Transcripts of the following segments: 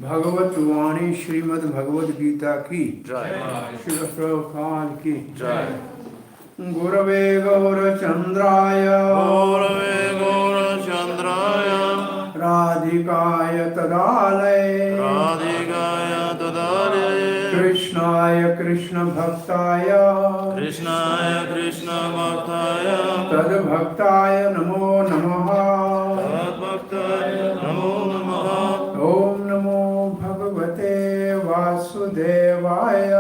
भगवत वाणी श्रीमद् भगवद गीता की जय। श्री प्रभुपाद की जय। गुरवे गौरचंद्राय राधिकाय तदालये कृष्णाय कृष्ण भक्ताय तद्भक्ताय नमो नमः। ओम नमो भगवते वासुदेवाय।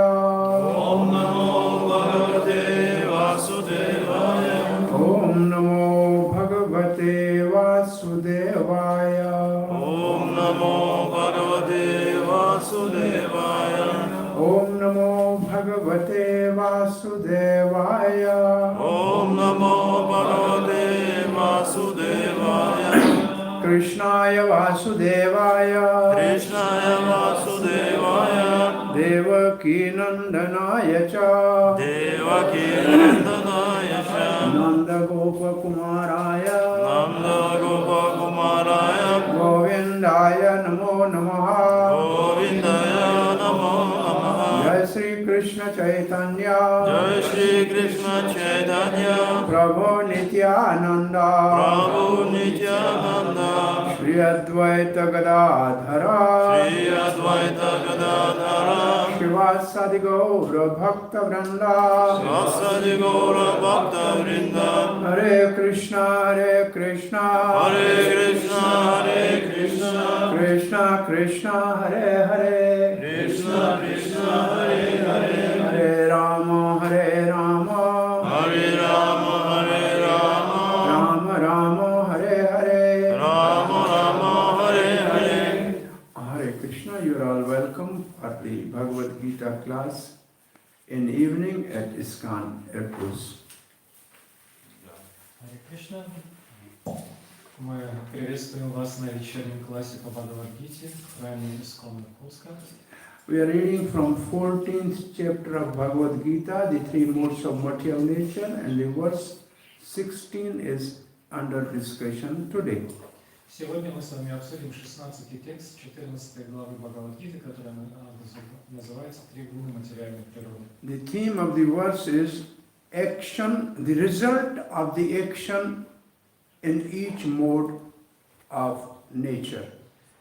ओम नमो भगवते वासुदेवाय। ओम नमो भगवते वासुदेवाय। ओम नमो भगवते वासुदेवाय। ओम नमो भगवते वासुदेवाय। ओम नमो भगवते वासुदेवाय। कृष्णाय वासुदेवाय देवकी नंदनाय च नंदगोपकुमाराय गोविंदाय नमो नमः। जय श्री कृष्ण चैतन्य प्रभु नित्यानंद श्री अद्वैत गदाधर शिवासादि गौर भक्त वृंद। हरे Krishna Krishna Krishna Hare Hare Hare Ram Ram Ram Hare Hare. Hare Krishna, you are all welcome for the Bhagavad Gita class in evening at ISKCON, Irkutsk. Hare Krishna. Мы приветствуем вас на вечернем классе по Бхагавад-гите в храме ISKCON Иркутска. We are reading from 14th chapter of Bhagavad Gita, the three modes of material nature, and the verse 16 is under discussion today. Сегодня мы с вами обсудим 16-й текст 14 главы Бхагавад-гиты, которая называется «Три гуны материальной природы». The theme of the verse is action, the result of the action in each mode of nature.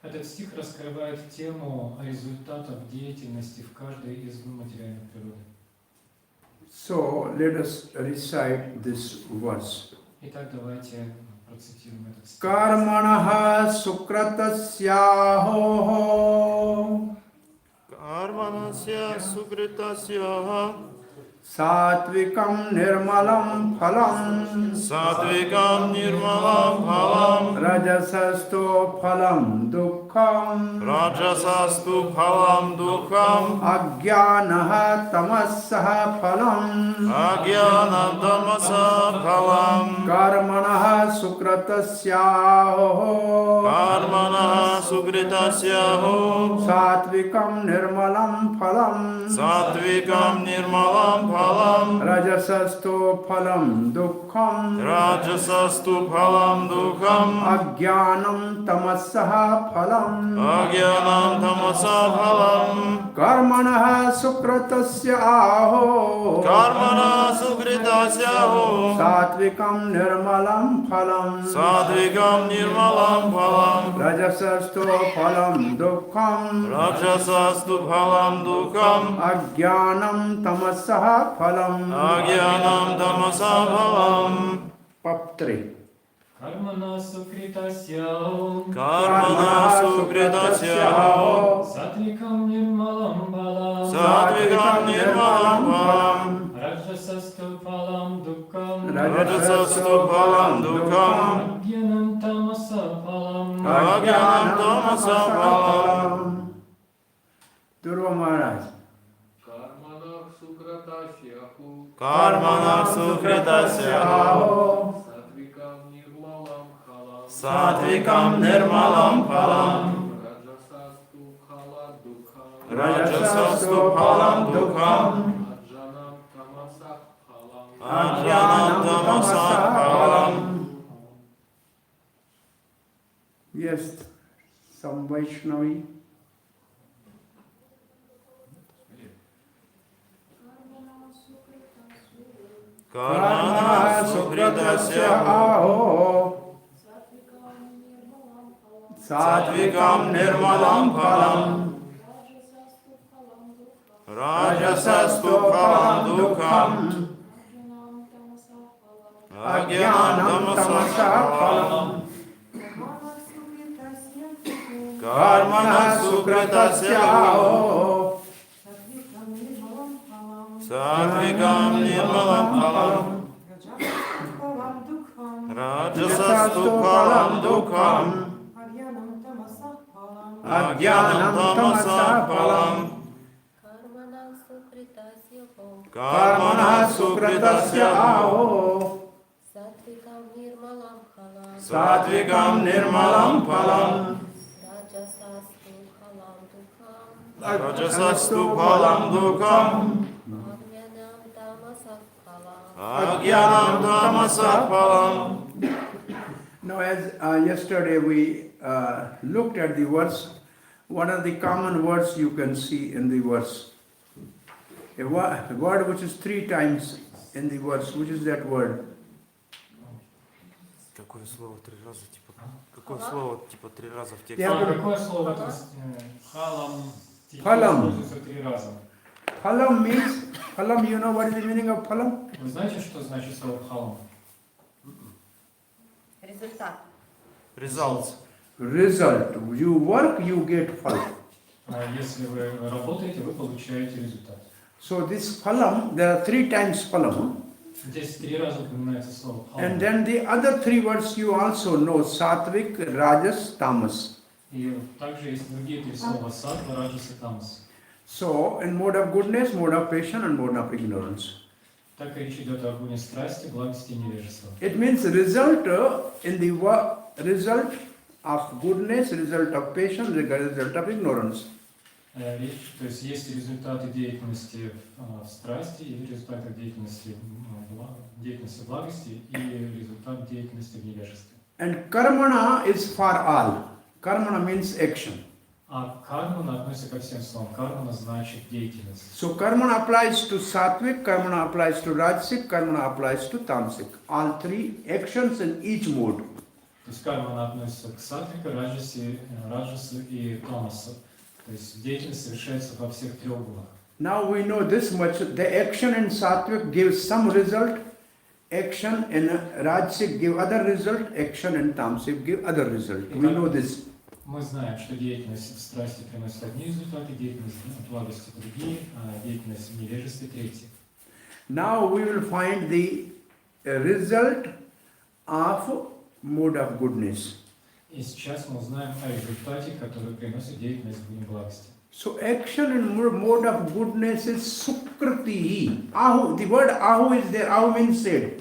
Этот стих раскрывает тему результатов деятельности в каждой из гун материальной природы. So let us recite this verse. Итак, давайте процитируем этот стих. Karmanaha sukratasyaho Satvikam nirmalam phalam Rajasastu phalam dukkam Ajnanaha tamasaha phalam Karmanaha sukratasyaho Satvikam nirmalam phalam Rajasastu phalam dukkam Ajnanam tamasaha phalam Karmanaha sukratasyaho Satvikam nirmalam phalam Rajasastu phalam dukkam Ajnanam tamasaha phalam Paptri. Karmana sukritasyaho Satvikam nirmalam phalam Rajasastu phalam dukkam Ajnanam tamasa phalam. Durva Maharaj. Karmana sukritasyaho Satvikam nirmalam phalam Rajasastu phalam dukkam Ajnanam tamasa phalam. Yes, some Vaishnavi. Karma sukritasya aho satvikam nirmalam phalam rajasastu phalam dukham adhyanam tamasa phalam karmana sukritasya aho satvikam nirmalam phalam rajasastu phalam dukham adhyanam tamasa phalam karmana sukritasya aho satvikam nirmalam phalam rajasastu phalam dukham adhyanam tamasa phalam. Now, as yesterday we looked at the verse, what are the common words you can see in the verse? A word which is 3 times in the verse. Which is that word? Какое слово 3 раза, типа? Какое слово, типа, 3 раза в тексте? Yeah. Какое слово там? Халам. Пхалам. Используется 3 раза. Phalam means, phalam, you know what is the meaning of phalam? Вы знаете, что значит слово пхалам? Результат. Results. Result. You work, you get phal. Если вы работаете, вы получаете результат. So this phalam, there are 3 times phalam. Здесь 3 раза упоминается слово пхалам. And then the other 3 words you also know, satvik, rajas, tamas. И также есть другие 3 слова: саттва, раджас и тамас. So, in mode of goodness, mode of passion, and mode of ignorance. Так речь идет о гуне страсти, благости и невежества. It means result in the result of goodness, result of passion, result of ignorance. То есть есть результаты деятельности в страсти и результаты деятельности благости и результат деятельности в невежестве. And karmana is for all. Karmana means action. А кармана относится ко всем словам. Кармана значит деятельность. So karmana applies to sattvic, karmana applies to rajasic, karmana applies to tamasic. All 3 actions in each mode. То есть кармана относится к саттвика, раджасу и тамасу. То есть деятельность совершается во всех 3 углах. Now we know this much. The action in sattvic gives some result. Action in rajasic give other result. Action in tamasic give other result. We know this. Мы знаем, что деятельность в страсти приносит одни результаты, деятельность в благости другие, а деятельность в невежестве третьи. Now we will find the result of mode of goodness. И сейчас мы узнаем о результате, который приносит деятельность в гуне благости. So action in mode of goodness is sukriti. Ahu. The word ahu is there. Ahu means said.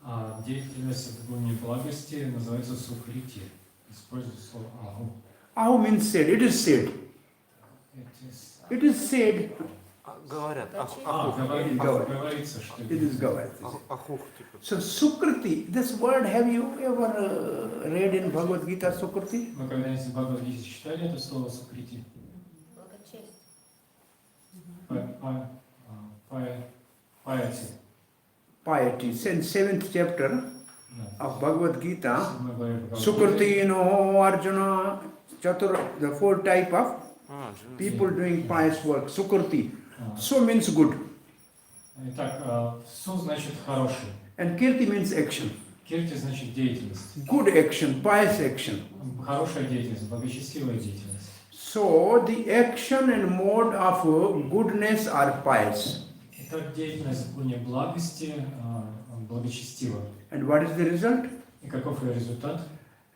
А деятельность в гуне благости называется сукрити. Используют слово аху. Ahu means said. It is said. It is said. Говорят. Говорится, что It is Gaya. Ахух, типа. So sukriti. This word, have you ever read in Bhagavad Gita sukriti? Мы когда-нибудь в Бхагавад-гите читали это слово сукрити? Piety. Piety. In 7th chapter of Bhagavad Gita, Мы говорим sukriti, Arjuna, Chatur, the 4 type of people doing pious work. Sukriti. So means good. Итак, су значит хороший. And kirti means action. Кирти значит деятельность. Good action, pious action. Хорошая деятельность, благочестивая деятельность. So the action and mode of goodness are pious. Итак, деятельность в гуне благости благочестива. And what is the result? И каков ее результат?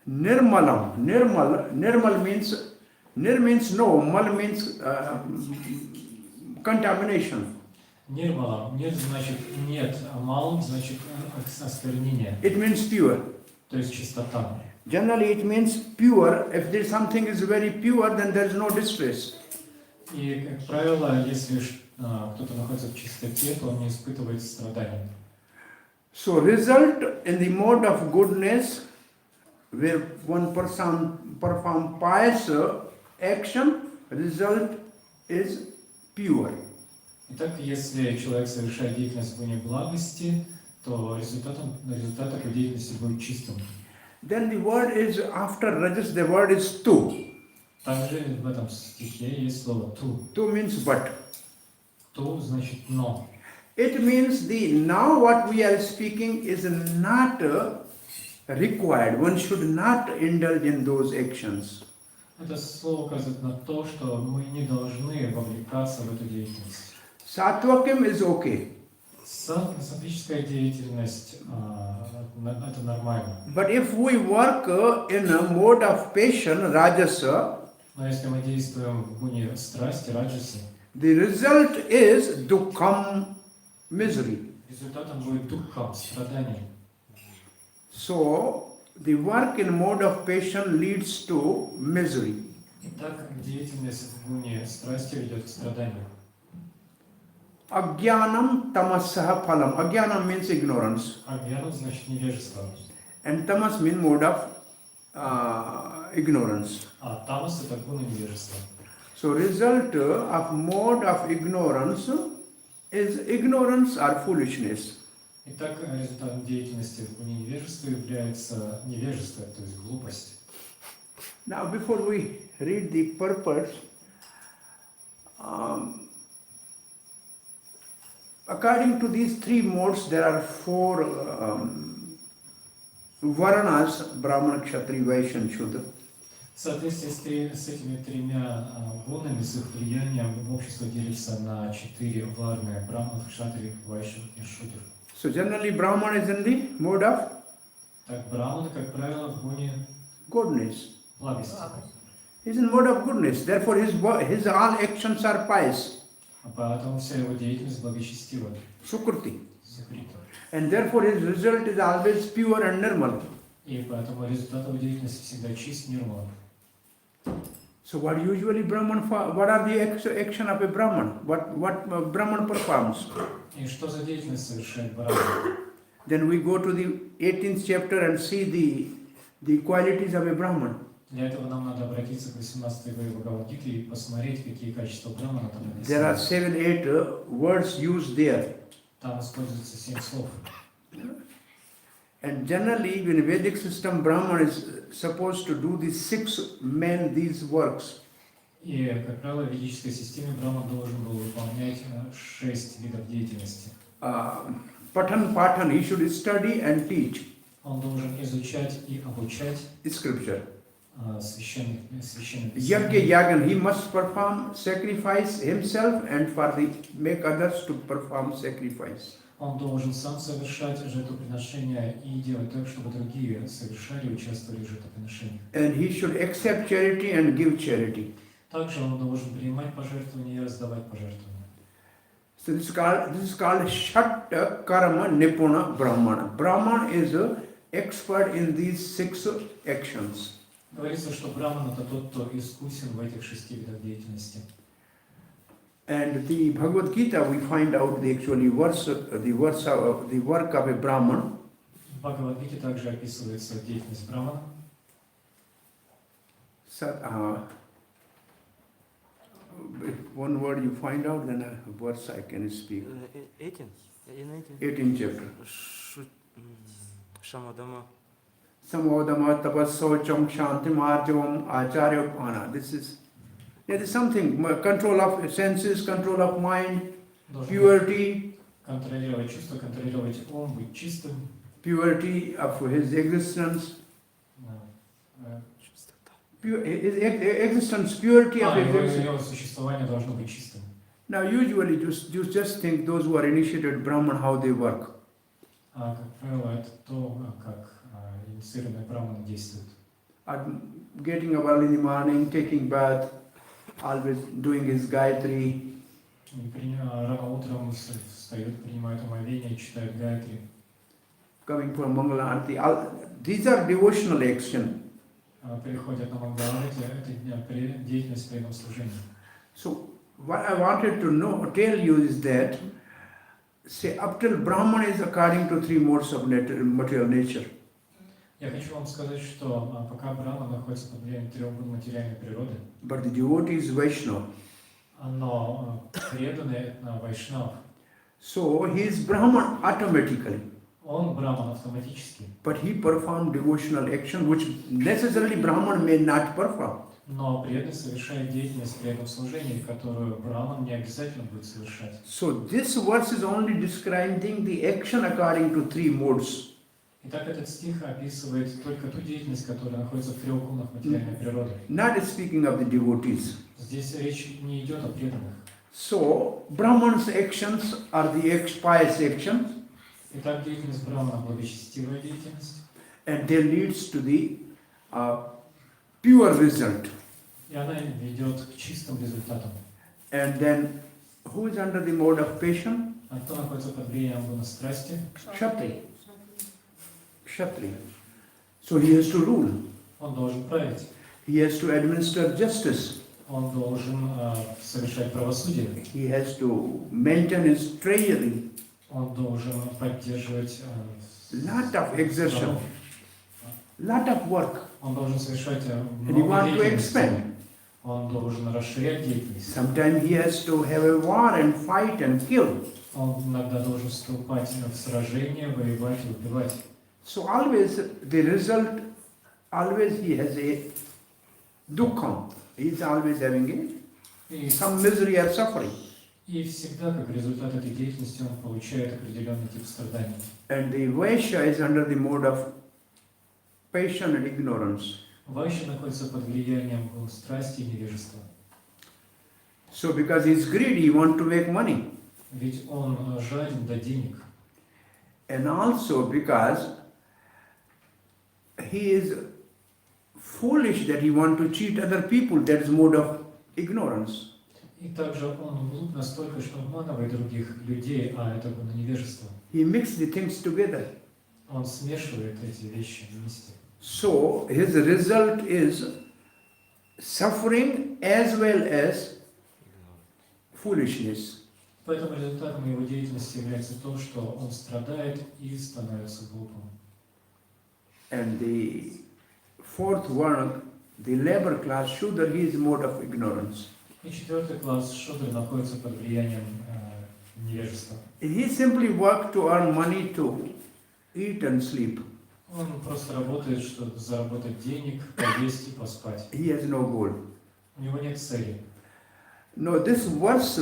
Nirmalam. Nirmal means, nir means no, mal means contamination. Нирмала. Нет значит нет, а мал значит осквернение. It means pure. То есть чистота. Generally it means pure. If there something is very pure, then there is no distress. И, как правило, если кто-то находится в чистоте, то он не испытывает страданий. So result in the mode of goodness where one person perform pious action, result is pure. Итак, если человек совершает деятельность в гуне благости, то результат его деятельности будет чистым. Then the word is, after rajas, the word is tu. Также в этом стихе есть слово «ту». Tu means but. «Ту» значит «но». It means the now what we are speaking is not required. One should not indulge in those actions. Это слово указывает на то, что мы не должны вовлекаться в эту деятельность. Sattvakim is okay. Сатвическая деятельность это нормально. But if we work in a mode of passion, rajasa, Но если мы действуем в гуне страсти, раджаси, the result is dukkham, misery. результатом будет духхам, страдание. So, the work in mode of passion leads to misery. Итак, деятельность в гуне страсти ведет к страданию. Agyanam tamassaha phalam. Agyanam means ignorance. Агьяна значит невежество. And tamas means mode of ignorance. А тамас это гуна невежества. So result of mode of ignorance is ignorance or foolishness. Итак, результатом деятельности в гуне невежества является невежество, то есть глупость. Now before we read the purpose, according to these three modes, there are four varnas: Brahmana, Kshatriya, Vaishya and Shudra. В соответствии с этими тремя гунами, с их влиянием, общество делится на 4 варны: брахман, кшатри, вайшя и шудр. So generally Brahman is in the mode of Так, брахманы, как правило, в гуне goodness. благости. He's in mode of goodness. Therefore his all actions are pious. А поэтому вся его деятельность благочестива. Sukruti. Сукрита. And therefore his result is always pure and normal. И поэтому результат его деятельности всегда чист, нирмал. So what usually what are the action of a Brahman? What Brahman performs? И что за деятельность совершает брахман? Then we go to the 18th chapter and see the qualities of a Brahman. Для этого нам надо обратиться к 18 главе Бхагавад-гиты и посмотреть, какие качества брахмана там There are написаны. 7-8 words used there. Там используется 7 слов. And generally, in Vedic system, Brahman is supposed to do these works. И, как правило, в ведической системе брахман должен был выполнять 6 видов деятельности. Patan, he should study and teach Он должен изучать и обучать scripture. священных Yagya писаний. Yagan, he must perform sacrifice himself and make others to perform sacrifice. Он должен сам совершать жертвоприношения и делать так, чтобы другие совершали и участвовали в жертвоприношениях. And he should accept charity and give charity. Также он должен принимать пожертвования и раздавать пожертвования. So this is called Shat Karma Nipuna Brahmana. Brahman is an expert in these 6 actions. Говорится, что брахман это тот, кто искусен в этих 6 видах деятельности. And the Bhagavad Gita, we find out the work of a Brahman. В Бхагавад-гите также описывается деятельность брахмана. One word you find out, then a verse I can speak. 18? In 18th chapter. Shamadama. Samodama tapassocham shantim arjavam acharyapana. There is something, control of senses, control of mind, purity, Контролировать чувства, контролировать ум, быть чистым. purity of his existence, his existence, purity of his existence. Его существование должно быть чистым. Now usually you just think those who are initiated Brahman, how they work. Как правило, это то, как инициированные брахманы действуют. Getting up early in the morning, taking bath, always doing his Gayatri, Рано утром встают, принимают омовение, читают гайатри. coming for Mangala Arati. These are devotional action. Переходят на Мангаларати, это деятельность преданного служения. So what I wanted to tell you is that, say, up till Brahman is according to 3 modes of material nature. Я хочу вам сказать, что пока Брахма находится под влиянием трех гун материальной природы, but the devotee is Vaishnava. но преданный Вайшнав, So he is Brahman automatically, он Брахман автоматически, but he performed devotional action which necessarily Brahman may not perform. но преданный совершает деятельность преданного служения, которую Брахман не обязательно будет совершать. So this verse is only describing the action according to three modes. Итак, этот стих описывает только ту деятельность, которая находится в трех гунах материальной природы. Not speaking of the devotees. Здесь речь не идет о преданных. So Brahman's actions are the pious actions, Итак, деятельность Брахмана – благочестивая деятельность, and they leads to the pure result. и она ведет к чистым результатам. And then who is under the mode of passion? А кто находится под влиянием гуна страсти? Kshatriya. Kshatriya. So he has to rule. Он должен править, He has to administer justice. он должен совершать правосудие, He has to maintain his treasury. он должен поддерживать Lot of exertion, lot of work. он должен совершать And he много wants to деятельности, expand. он должен расширять деятельность, Sometimes he has to have a war and fight and kill. он иногда должен вступать в сражение, воевать и убивать. So always the result, always he has a dukkha. He is always having И, some misery or suffering. и всегда, как результат этой деятельности, он получает определенный тип страданий. And the Vaishya is under the mode of passion and ignorance. Вайшя находится под влиянием гун страсти и невежества. So because he is greedy, he wants to make money. Ведь он жаден до денег. And also because he is foolish that he wants to cheat other people, that is mode of ignorance. И также он глуп настолько, что обманывает других людей, а это гуна невежества. He mixes the things together. Он смешивает эти вещи вместе. So his result is suffering as well as foolishness. Поэтому результатом его деятельности является то, что он страдает и становится глупым. And the fourth one, the labor class Shudra, he is mode of ignorance. И четвертый класс Шудра находится под влиянием невежества. He simply works to earn money to eat and sleep. Он просто работает, чтобы заработать денег, поесть и поспать. He has no goal. У него нет цели. No, this verse,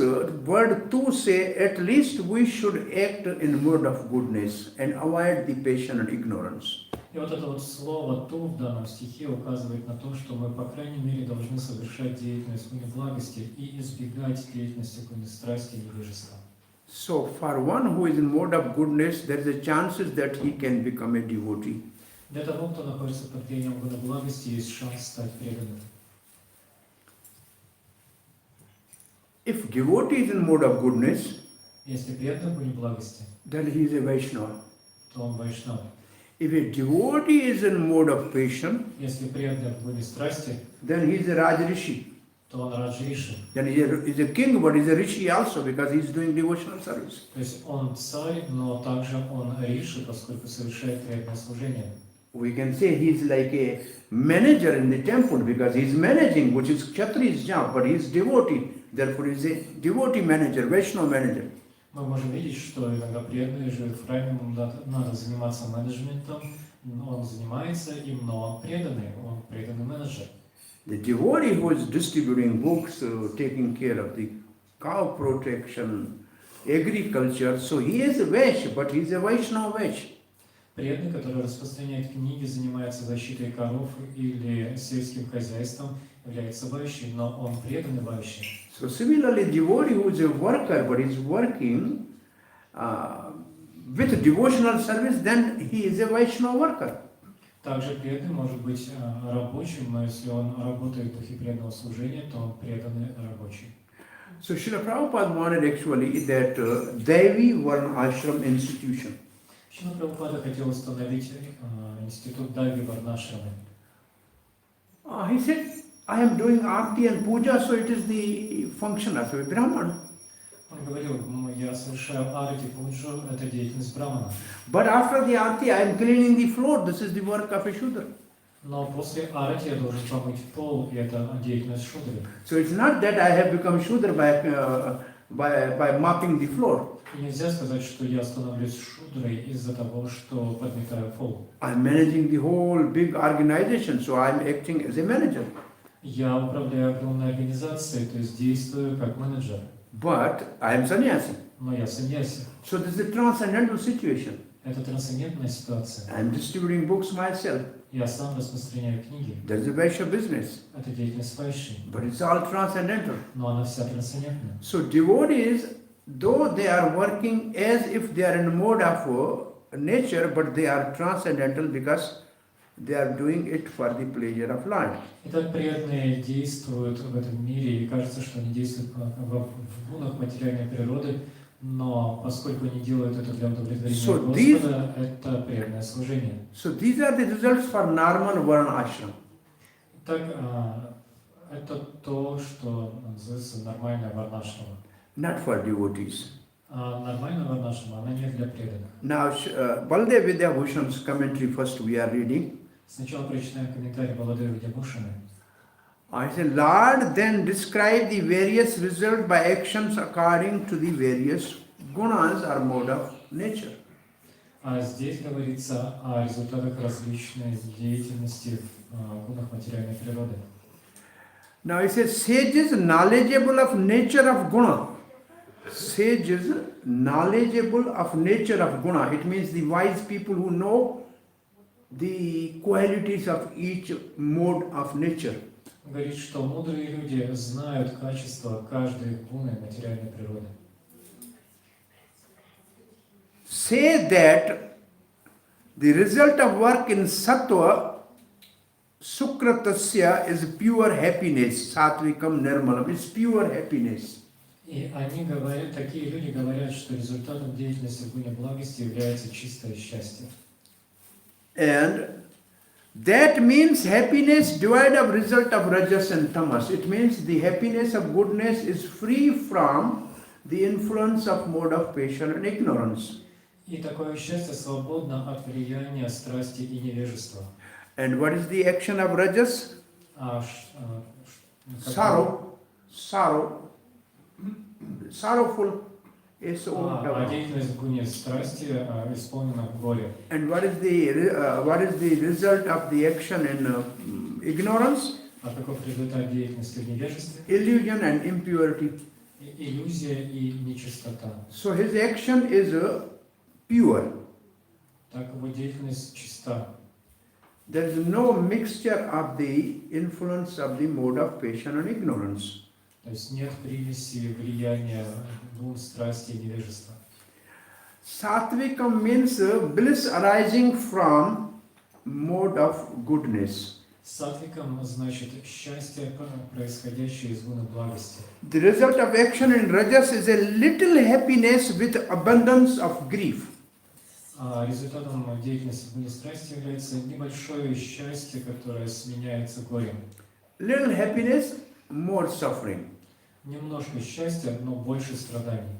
word 2 say, at least we should act in mode of goodness and avoid the passion and ignorance. И вот это вот слово «ту» в данном стихе указывает на то, что мы, по крайней мере, должны совершать деятельность в благости и избегать деятельности в страсти и невежества. So, for one who is in mode of goodness, there is a chances that he can become a devotee. Для того, кто находится под влиянием гуна благости, есть шанс стать преданным. If devotee is in mode of goodness, Если преданный в гуне благости, then he is a Vaishnava. то он вайшнав. If a devotee is in mode of passion, Если преданный в гуне страсти, then he is a Rajrishi. то он раджриши. Then he is a king, but he is a rishi also because he is doing devotional service. То есть он царь, но также он риши, поскольку совершает преданное служение. We can say he is like a manager in the temple because he is managing, which is Kshatriya's job, but he is devotee. Therefore, he is a devotee manager, Vaishnava manager. Мы можем видеть, что иногда преданные живут в храме, ему надо заниматься менеджментом, он занимается им, но он преданный менеджер. The devotee who is distributing books, taking care of the cow protection, agriculture, so he is a Vaishya, but he is a Vaishnava Vaishya. Преданный, который распространяет книги, занимается защитой коров или сельским хозяйством, является вайшей, но он преданный вайшей. So similarly, devotee who is a worker, but is working with devotional service, then he is a Vaishnava worker. Также преданный может быть рабочим, но если он работает в духе преданного служения, то он преданный рабочий. So Srila Prabhupada wanted actually that Devi Varna Ashram institution. Шрила Прабхупада хотел установить институт Davi Varnashramы. He said, I am doing Aarti and Puja, so it is the function of a Brahman. Он говорил, я совершаю арати пуджу, это деятельность брамана. But after the arati, I am cleaning the floor. This is the work of a Shudra. Но после арати я должен помыть пол, и это деятельность шудры. So it's not that I have become Shudra by mopping the floor. И нельзя сказать, что я становлюсь шудрой из-за того, что подметаю пол. I'm managing the whole big organization, so I'm acting as a manager. Я управляю огромной организацией, то есть действую как менеджер. But I am sannyasi. Но я саньяси. So this is a transcendental situation. Это трансцендентная ситуация. I am distributing books myself. Я сам распространяю книги. There is a Vaishya business. Это деятельность вайши. But it's all transcendental. Но она вся трансцендентна. So devotees, though they are working as if they are in mode of nature, but they are transcendental because they are doing it for the pleasure of Lord. Итак, преданные действуют в этом мире, и кажется, что они действуют в гунах материальной природы, но поскольку они делают это для удовлетворения Господа, это преданное служение. So these are the results for Normal Varna Ashram. Итак, это то, что называется нормальная варнашрама. Not for devotees. А нормальная варнашрама, она не для преданных. Now, Baldev Vidyabhushan's commentary first we are reading. Сначала прочитаем комментарий Баладева Видябхушаны. I say, Lord then describe the various results by actions according to the various gunas or mode of nature. А здесь говорится о результатах различной деятельности в гунах материальной природы. Now it says, sages knowledgeable of nature of guna. Sages knowledgeable of nature of guna. It means the wise people who know the qualities of each mode of nature. Говорит, что мудрые люди знают качества каждой гуны материальной природы. Say that the result of work in sattva sukratasya is pure happiness. Satvikam nirmalam is pure happiness. И они говорят, такие люди говорят, что результатом деятельности в гуне благости является чистое счастье. And that means happiness devoid of result of rajas and tamas. It means the happiness of goodness is free from the influence of mode of passion and ignorance. И такое счастье свободно от влияния страсти и невежества. And what is the action of rajas? Sorrowful. А деятельность в гуне страсти исполнена горе. And what is the result of the action in ignorance? А каков результат деятельности в невежестве? Illusion and impurity. Иллюзия и нечистота. So his action is pure. Так его деятельность чиста. There is no mixture of the influence of the mode of passion and ignorance. То есть нет примеси влияния гун, страсти и невежества. Satvikam means bliss arising from mode of goodness. Сатвикам значит счастье, происходящее из гуна благости. The result of action in rajas is a little happiness with abundance of grief. А результатом деятельности в гуне страсти является небольшое счастье, которое сменяется горем. Little happiness, more suffering. Немножко счастья, но больше страданий.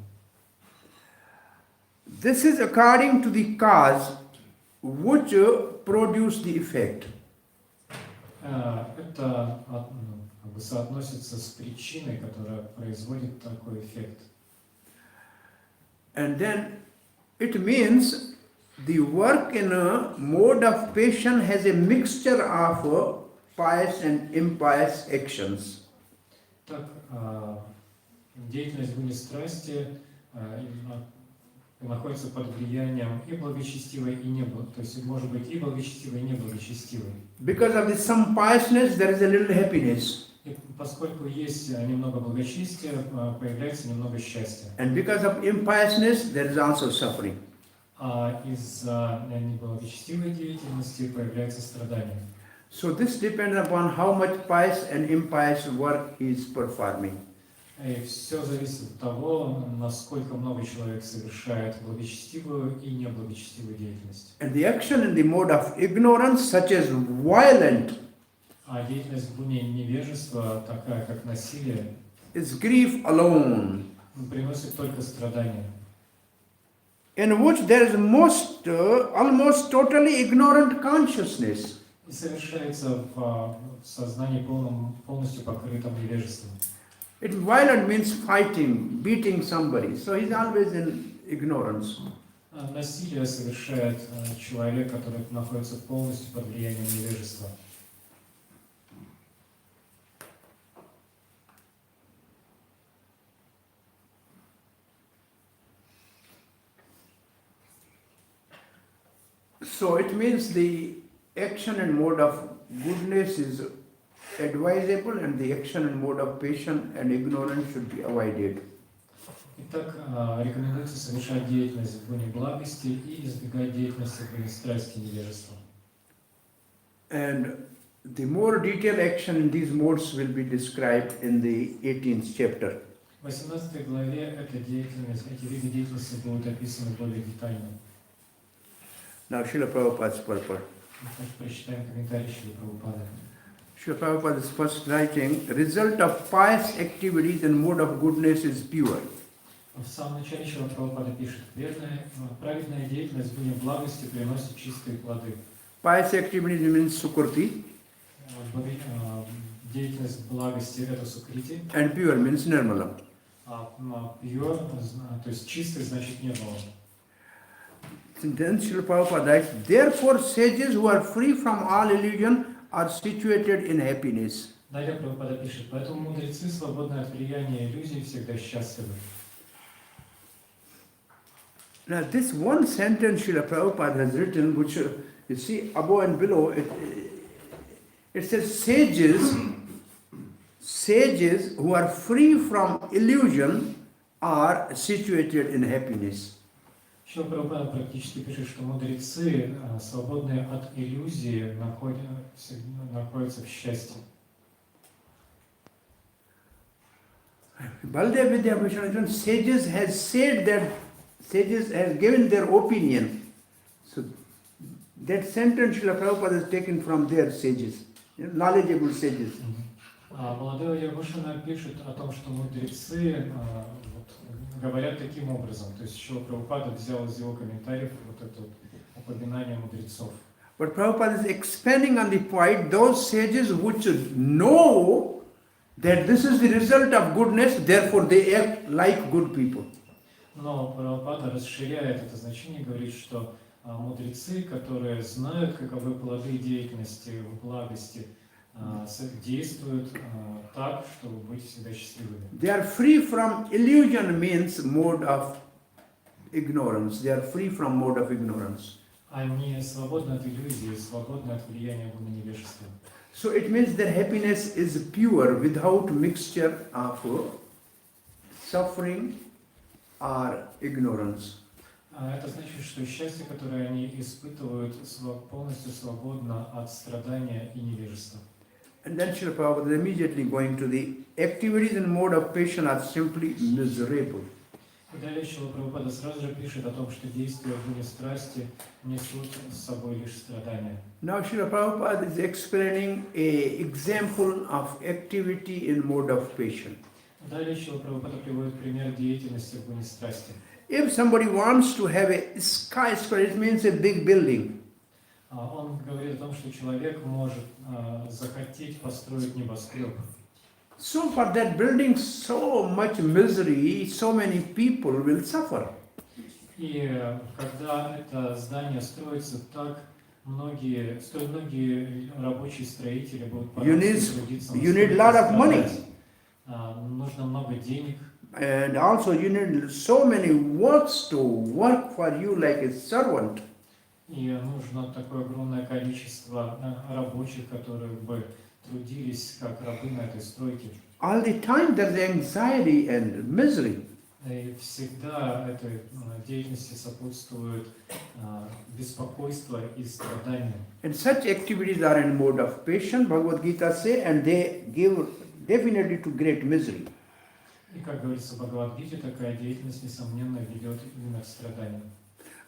This is according to the cause which produced the effect. Это соотносится с причиной, которая производит такой эффект. And then it means the work in a mode of passion has a mixture of pious and impious actions. Так, деятельность в гуне страсти находится под влиянием и благочестивой, и неблагочестивой. То есть может быть и благочестивой, и неблагочестивой. Because of some piousness, there is a little happiness. И поскольку есть немного благочестия, появляется немного счастья. And because of impiousness, there is also suffering. А из-за неблагочестивой деятельности появляется страдание. So this depends upon how much pious and impious work he is performing. И все зависит от того, насколько много человек совершает благочестивую и неблагочестивую деятельность. And the action in the mode of ignorance, such as violent, А деятельность в гуне невежества, такая как насилие, is grief alone. приносит только страдания. In which there is almost totally ignorant consciousness. И совершается в сознании полностью покрытом невежеством. Violent means fighting, beating somebody. So he's always in ignorance. Насилие совершает человек, который находится полностью под влиянием невежества. So it means the action and mode of goodness is advisable, and the action and mode of passion and ignorance should be avoided. Итак, рекомендуется совершать деятельность в гуне благости и избегать деятельности в гуне страсти и невежества. And the more detailed action in these modes will be described in the 18th chapter. В 18 главе эти виды деятельности будут описаны более детально. Now, Srila Prabhupada's purport. Прочитаем комментарий Шрила Прабхупады. Srila Prabhupada is first writing, result of pious activities and mode of goodness is pure. В самом начале Шрила Прабхупада пишет, праведная деятельность в гуне благости приносит чистые плоды. Pious activities means sukriti. Деятельность благости это сукрити. And pure means nirmala. Pure, то есть чистый, значит нирмала. Then Srila Prabhupada writes, therefore sages who are free from all illusion are situated in happiness. Далее Прабхупада пишет, поэтому мудрецы, свободные от влияния иллюзий, всегда счастливы. Now this one sentence Srila Prabhupada has written, which you see above and below, it says sages who are free from illusion are situated in happiness. Шрила Прабхупада практически пишет, что мудрецы, свободные от иллюзии, находятся в счастье. Baldev Vidyabhushan, sages has given their opinion. So that sentence Srila Prabhupada has taken from their sages, knowledgeable sages. Баладева Ягушина пишет о том, что мудрецы говорят таким образом. То есть Шрила Прабхупада взял из его комментариев вот это упоминание мудрецов. But Prabhupada is expanding on the point, those sages which know that this is the result of goodness, therefore they act like good people. Но Прабхупада расширяет это значение, говорит, что мудрецы, которые знают, каковы плоды деятельности в благости, действуют так, чтобы быть всегда счастливыми. They are free from illusion means mode of ignorance. They are free from mode of ignorance. Они свободны от иллюзии, свободны от влияния гуна невежества. So it means their happiness is pure without mixture of suffering or ignorance. Это значит, что счастье, которое они испытывают, полностью свободно от страдания и невежества. And then Srila Prabhupada is immediately going to the activities and mode of passion are simply miserable. И далее Шрила Прабхупада сразу же пишет о том, что действия в гуне страсти несут с собой лишь страдания. Now Srila Prabhupada is explaining an example of activity in mode of passion. Далее Шрила Прабхупада приводит пример деятельности в гуне страсти. If somebody wants to have a skyscraper, it means a big building. Он говорит о том, что человек может захотеть построить небоскреб. So for that building, so much misery, so many people will suffer. И когда это здание строится, так многие рабочие строители будут трудиться. You need a lot of money. Нужно много денег. And also you need so many works to work for you like a servant. И нужно такое огромное количество рабочих, которые бы трудились как рабы на этой стройке. All the time there's anxiety and misery. И всегда этой деятельности сопутствует беспокойство и страдания. And such activities are in mode of passion, Bhagavad Gita say, and they give definitely to great misery. И как говорится в Бхагавад-гите, такая деятельность, несомненно, ведет именно к страданию.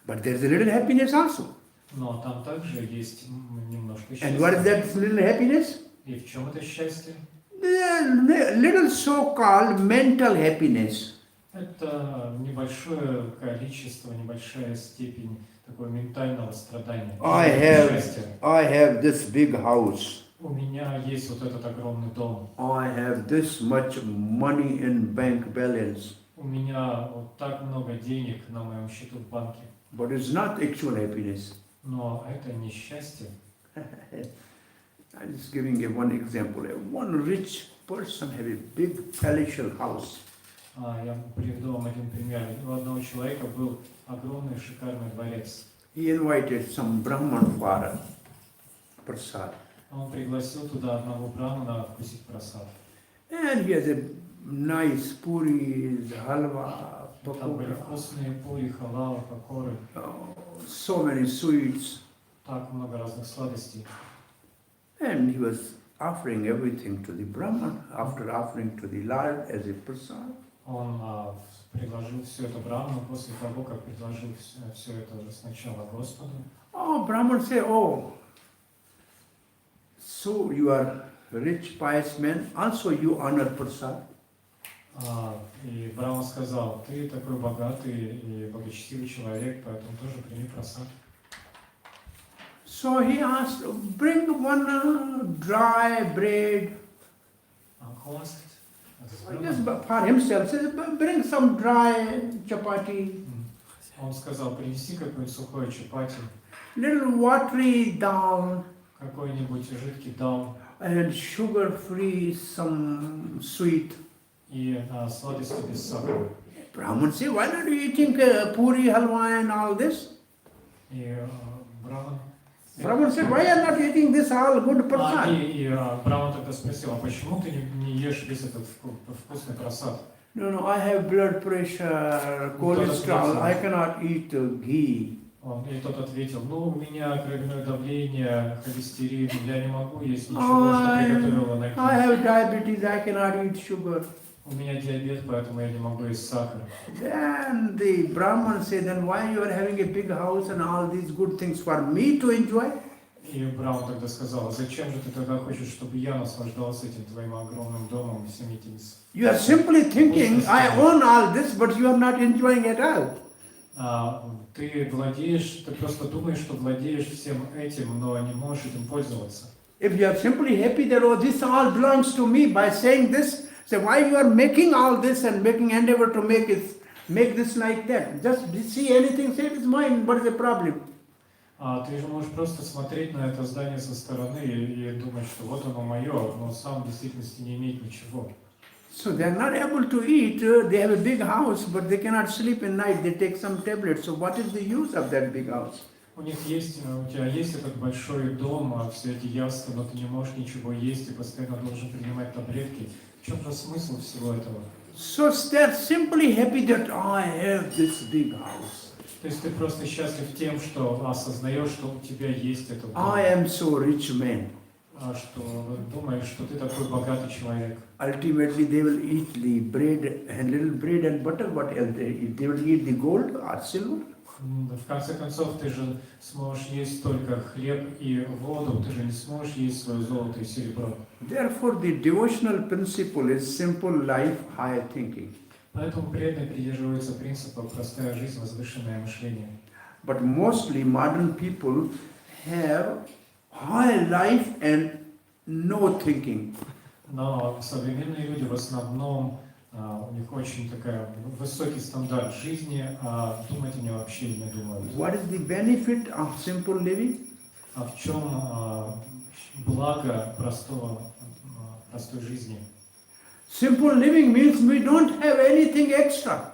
But there's a little happiness also. Но там также есть немножко счастья. And what is that little happiness? И в чем это счастье? The little so-called mental happiness. Это небольшое количество, небольшая степень такого ментального страдания, I счастья. have this big house. У меня есть вот этот огромный дом. I have this much money in bank balance. У меня вот так много денег на моем счету в банке. But it's not actual happiness. Но это не счастье. I'm just giving you one example. One rich person have a big palatial house. Я приведу вам один пример. У одного человека был огромный шикарный дворец. He invited some Brahman for prasad. Он пригласил туда одного брамана вкусить прасад. And he has a nice puris, halwa, Там были pakora, вкусные пури, халава, покоры, so many sweets. так много разных сладостей. And he was offering everything to the Brahman after offering to the Lord as a prasad. Он предложил все это браману после того, как предложил все это сначала Господу. Oh, Brahman say, oh, so you are rich, pious man, also you honor prasad. И Браман сказал, ты такой богатый и благочестивый человек, поэтому тоже прими просад. So he asked, bring one dry bread. Холост. Just for himself, says, bring some dry chapati, Он сказал, принеси какое-нибудь сухое чапати, little watery dal, какой-нибудь жидкий дал and sugar-free some sweet. и сладости без сахара. Brahman say, why not you eating puri, halwa and all this? И Браман... Brahman said, why are not eating this all good prasad? И Браман тогда спросил, а почему ты не ешь весь этот вкусный просад? No, I have blood pressure, cholesterol, I cannot eat ghee. И тот ответил, ну, у меня кровяное давление, холестерин, я не могу есть ничего, что приготовила на I have diabetes, I cannot eat sugar. У меня диабет, поэтому я не могу есть сахар. Then the Brahman said, then why you are having a big house and all these good things for me to enjoy? И Браун тогда сказал, зачем же ты тогда хочешь, чтобы я наслаждался этим твоим огромным домом и всеми этими... You are simply thinking, I own all this, but you are not enjoying it all. Ты владеешь, ты просто думаешь, что владеешь всем этим, но не можешь этим пользоваться. If you are simply happy that, oh, this all belongs to me, by saying this, say why you are making all this and making endeavor to make this like that. Just see anything, say it is mine, what is the problem? Ты же можешь просто смотреть на это здание со стороны и думать, что вот оно мое, но сам в действительности не имеет ничего. So they are not able to eat, they have a big house, but they cannot sleep in night, they take some tablets. So what is the use of that big house? У тебя есть этот большой дом, все эти яства, но ты не можешь ничего есть и постоянно должен принимать таблетки. В чем же смысл всего этого? So they are simply happy that I have this big house. То есть ты просто счастлив тем, что осознаешь, что у тебя есть этот дом. I am so rich man. Что думаешь, что ты такой богатый человек. Ultimately they will eat the bread and little bread and butter, what else they eat? They will eat the gold or silver? В конце концов, ты же сможешь есть только хлеб и воду, ты же не сможешь есть свое золото и серебро. Therefore the devotional principle is simple life, high thinking. Поэтому преданные придерживаются принципа простая жизнь, возвышенное мышление. But mostly modern people have high life and no thinking. Но современные люди в основном, у них очень такая высокий стандарт жизни, а думать они вообще не думают. What is the benefit of simple living? А в чем благо простой жизни? Simple living means we don't have anything extra.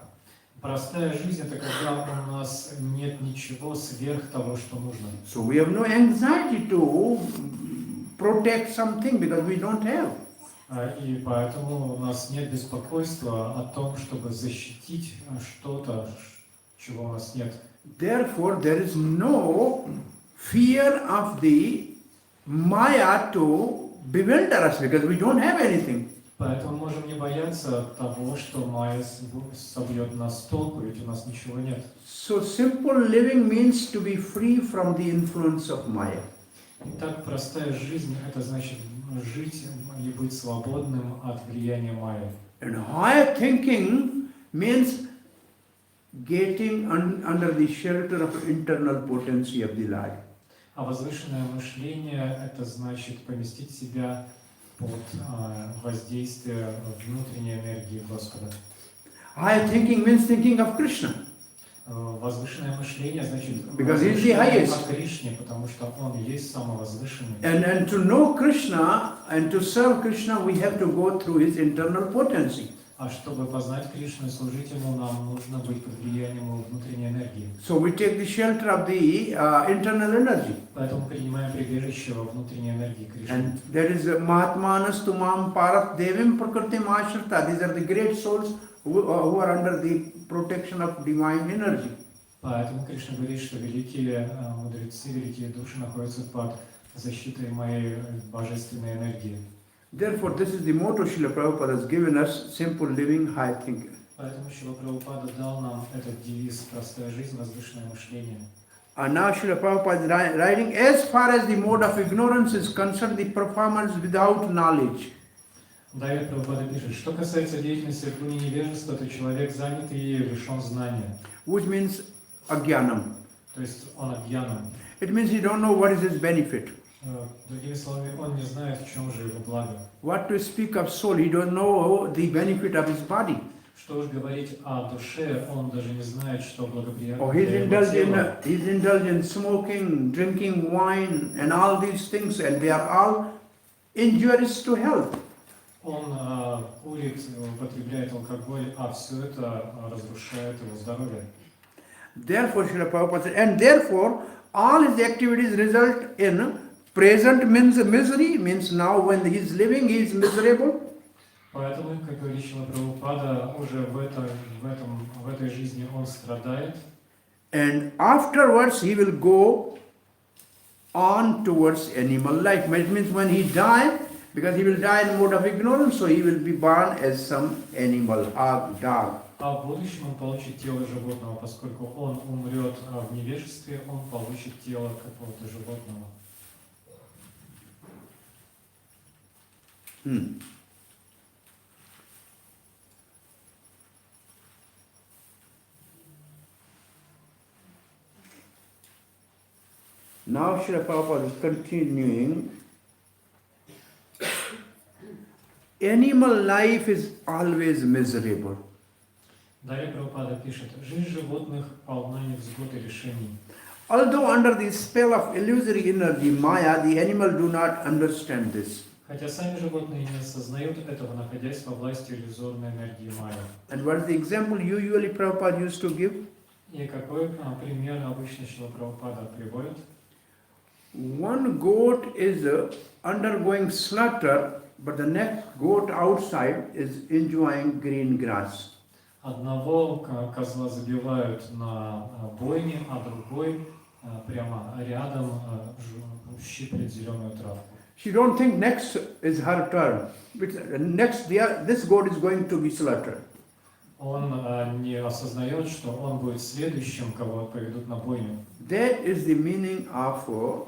Простая жизнь – это когда у нас нет ничего сверх того, что нужно. So we have no anxiety to protect something because we don't have. И поэтому у нас нет беспокойства о том, чтобы защитить что-то, чего у нас нет. Therefore, there is no fear of the Maya to bewilder us because we don't have anything. Поэтому можем не бояться того, что Майя собьет нас с толку, ведь у нас ничего нет. So simple living means to be free from the influence of Maya. Итак, простая жизнь – это значит жить и быть свободным от влияния Майи. And higher thinking means getting under the shelter of internal potency of the Lord. А возвышенное мышление – это значит поместить себя под воздействие внутренней энергии Господа. High thinking means thinking of Krishna. Возвышенное мышление значит Because he is the highest. о Кришне, потому что Он есть самый возвышенный. And to know Krishna and to serve Krishna, we have to go through his internal potency. А чтобы познать Кришну и служить Ему, нам нужно быть под влиянием Его внутренней энергии. So we take the shelter of the internal energy. Поэтому принимаем прибежище во внутренней энергии Кришны. And there is Mahatmanas Tumam Parat Devim Prakritim Ashrita. These are the great souls who are under the protection of divine energy. Поэтому Кришна говорит, что великие мудрецы, великие души находятся под защитой моей божественной энергии. Therefore, this is the motto Srila Prabhupada has given us: simple living, high thinking. Поэтому Шрила Прабхупада дал нам этот девиз «Простая жизнь, возвышенное мышление». And now Srila Prabhupada is writing, as far as the mode of ignorance is concerned, the performance without knowledge. Далее Прабхупада пишет, что касается деятельности в гуне невежества, то человек занят и лишен знания. Which means agyanam. То есть он адьяном. It means he don't know what is his benefit. Другими словами, он не знает, в чем же его благо. What to speak of soul, he don't know the benefit of his body. Что уж говорить о душе, он даже не знает, что благоприятно Or для его тела. he's indulged in smoking, drinking wine, and all these things, and they are all injurious to health. Он курит, употребляет алкоголь, а все это разрушает его здоровье. Therefore, Srila Prabhupada said, and therefore, all his activities result in present means misery, means now when he is living, he is miserable. Поэтому, как говорит Шрила Прабхупада, уже в этой жизни он страдает. And afterwards, he will go on towards animal life. It means when he dies, because he will die in mode of ignorance, so he will be born as some animal, hog, dog. А в будущем он получит тело животного, поскольку он умрет в невежестве, он получит тело какого-то животного. Now Srila Prabhupada is continuing. Animal life is always miserable. Далее Прабхупада пишет, жизнь животных полна невзгод и лишений. Although under the spell of illusory energy, Maya, the animal do not understand this. Хотя сами животные не осознают этого, находясь во власти иллюзорной энергии майя. And what is the example usually Prabhupada used to give? И какой пример обычно Шрила Прабхупада приводит? One goat is undergoing slaughter, but the next goat outside is enjoying green grass. Одного козла забивают на бойне, а другой прямо рядом щиплет зеленую травку. She don't think next is her turn. Next, this goat is going to be slaughtered. Он не осознает, что он будет следующим, кого поведут на бойню. That is the meaning of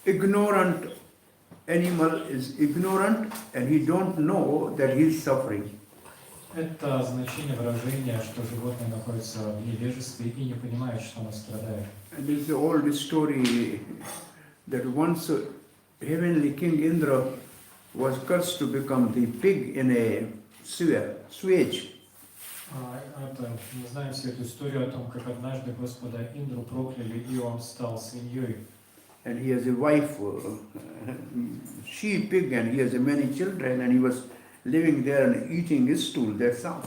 ignorant. Animal is ignorant and he don't know that he is suffering. Это значение выражения, что животное находится в невежестве и не понимает, что оно страдает. And this is the old story that once heavenly King Indra was cursed to become the pig in a sewage. Мы знаем всю эту историю о том, как однажды Господа Индру прокляли, и он стал свиньей. And he has a wife, she pig, and he has many children, and he was living there and eating his stool, that's all.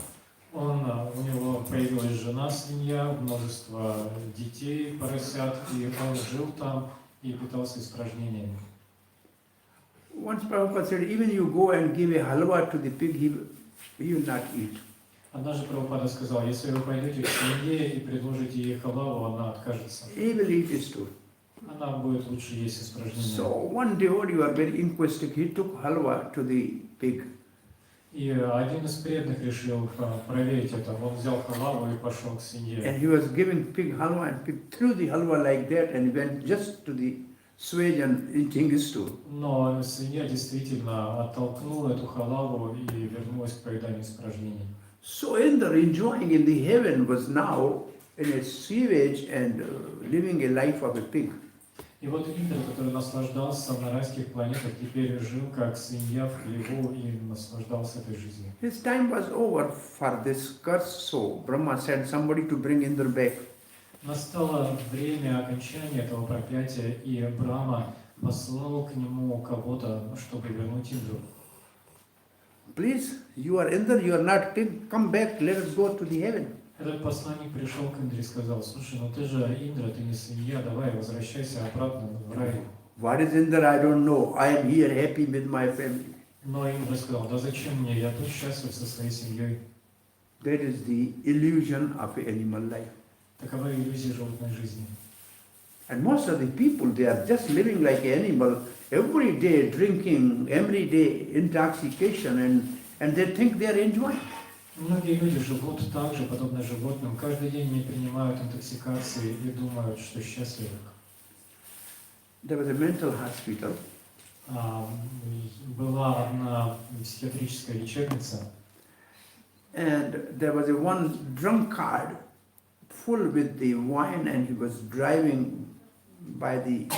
У него появилась жена свинья, множество детей, поросят, и он жил там и питался испражнениями. Once Prabhupada said, even you go and give a halwa to the pig, he will not eat. Однажды Прабхупада сказал, если вы пойдете к свинье и предложите ей халаву, она откажется. He will eat his stool. Она будет лучше есть испражнения. So one devotee was very inquisitive, he took halwa to the pig. И один из преданных решил проверить это. Он взял халаву и пошел к свинье. And he was giving pig halwa, and pig threw the halwa like that and went just to the swage and eating stew. Но свинья действительно оттолкнула эту халаву и вернулась к поеданию испражнений. So Indra enjoying in the heaven was now in a sewage and living a life of a pig. И вот Индра, который наслаждался на райских планетах, теперь жил как свинья в хлеву и наслаждался этой жизнью. His time was over for this curse, so Brahma sent somebody to bring Indra back. Настало время окончания этого проклятия, и Брахма послал к нему кого-то, чтобы вернуть Индру. Please, you are Indra, you are not pig, come back, let us go to the heaven. Этот посланник пришел к Индре и сказал: слушай, ну ты же Индра, ты не свинья, давай возвращайся обратно в рай. What is Indra? I don't know. I am here happy with my family. Но Индра сказал: да зачем мне, я тут счастлив со своей семьей. That is the illusion of animal life. Такова иллюзия животной жизни. And most of the people, they are just living like animal, every day drinking, every day intoxication, and they think they are enjoying. Многие люди живут так же, подобно животным. Каждый день они принимают интоксикации и думают, что счастливы. There was a mental hospital. Была одна психиатрическая лечебница, And there was a one drunkard full with the wine, and he was driving by the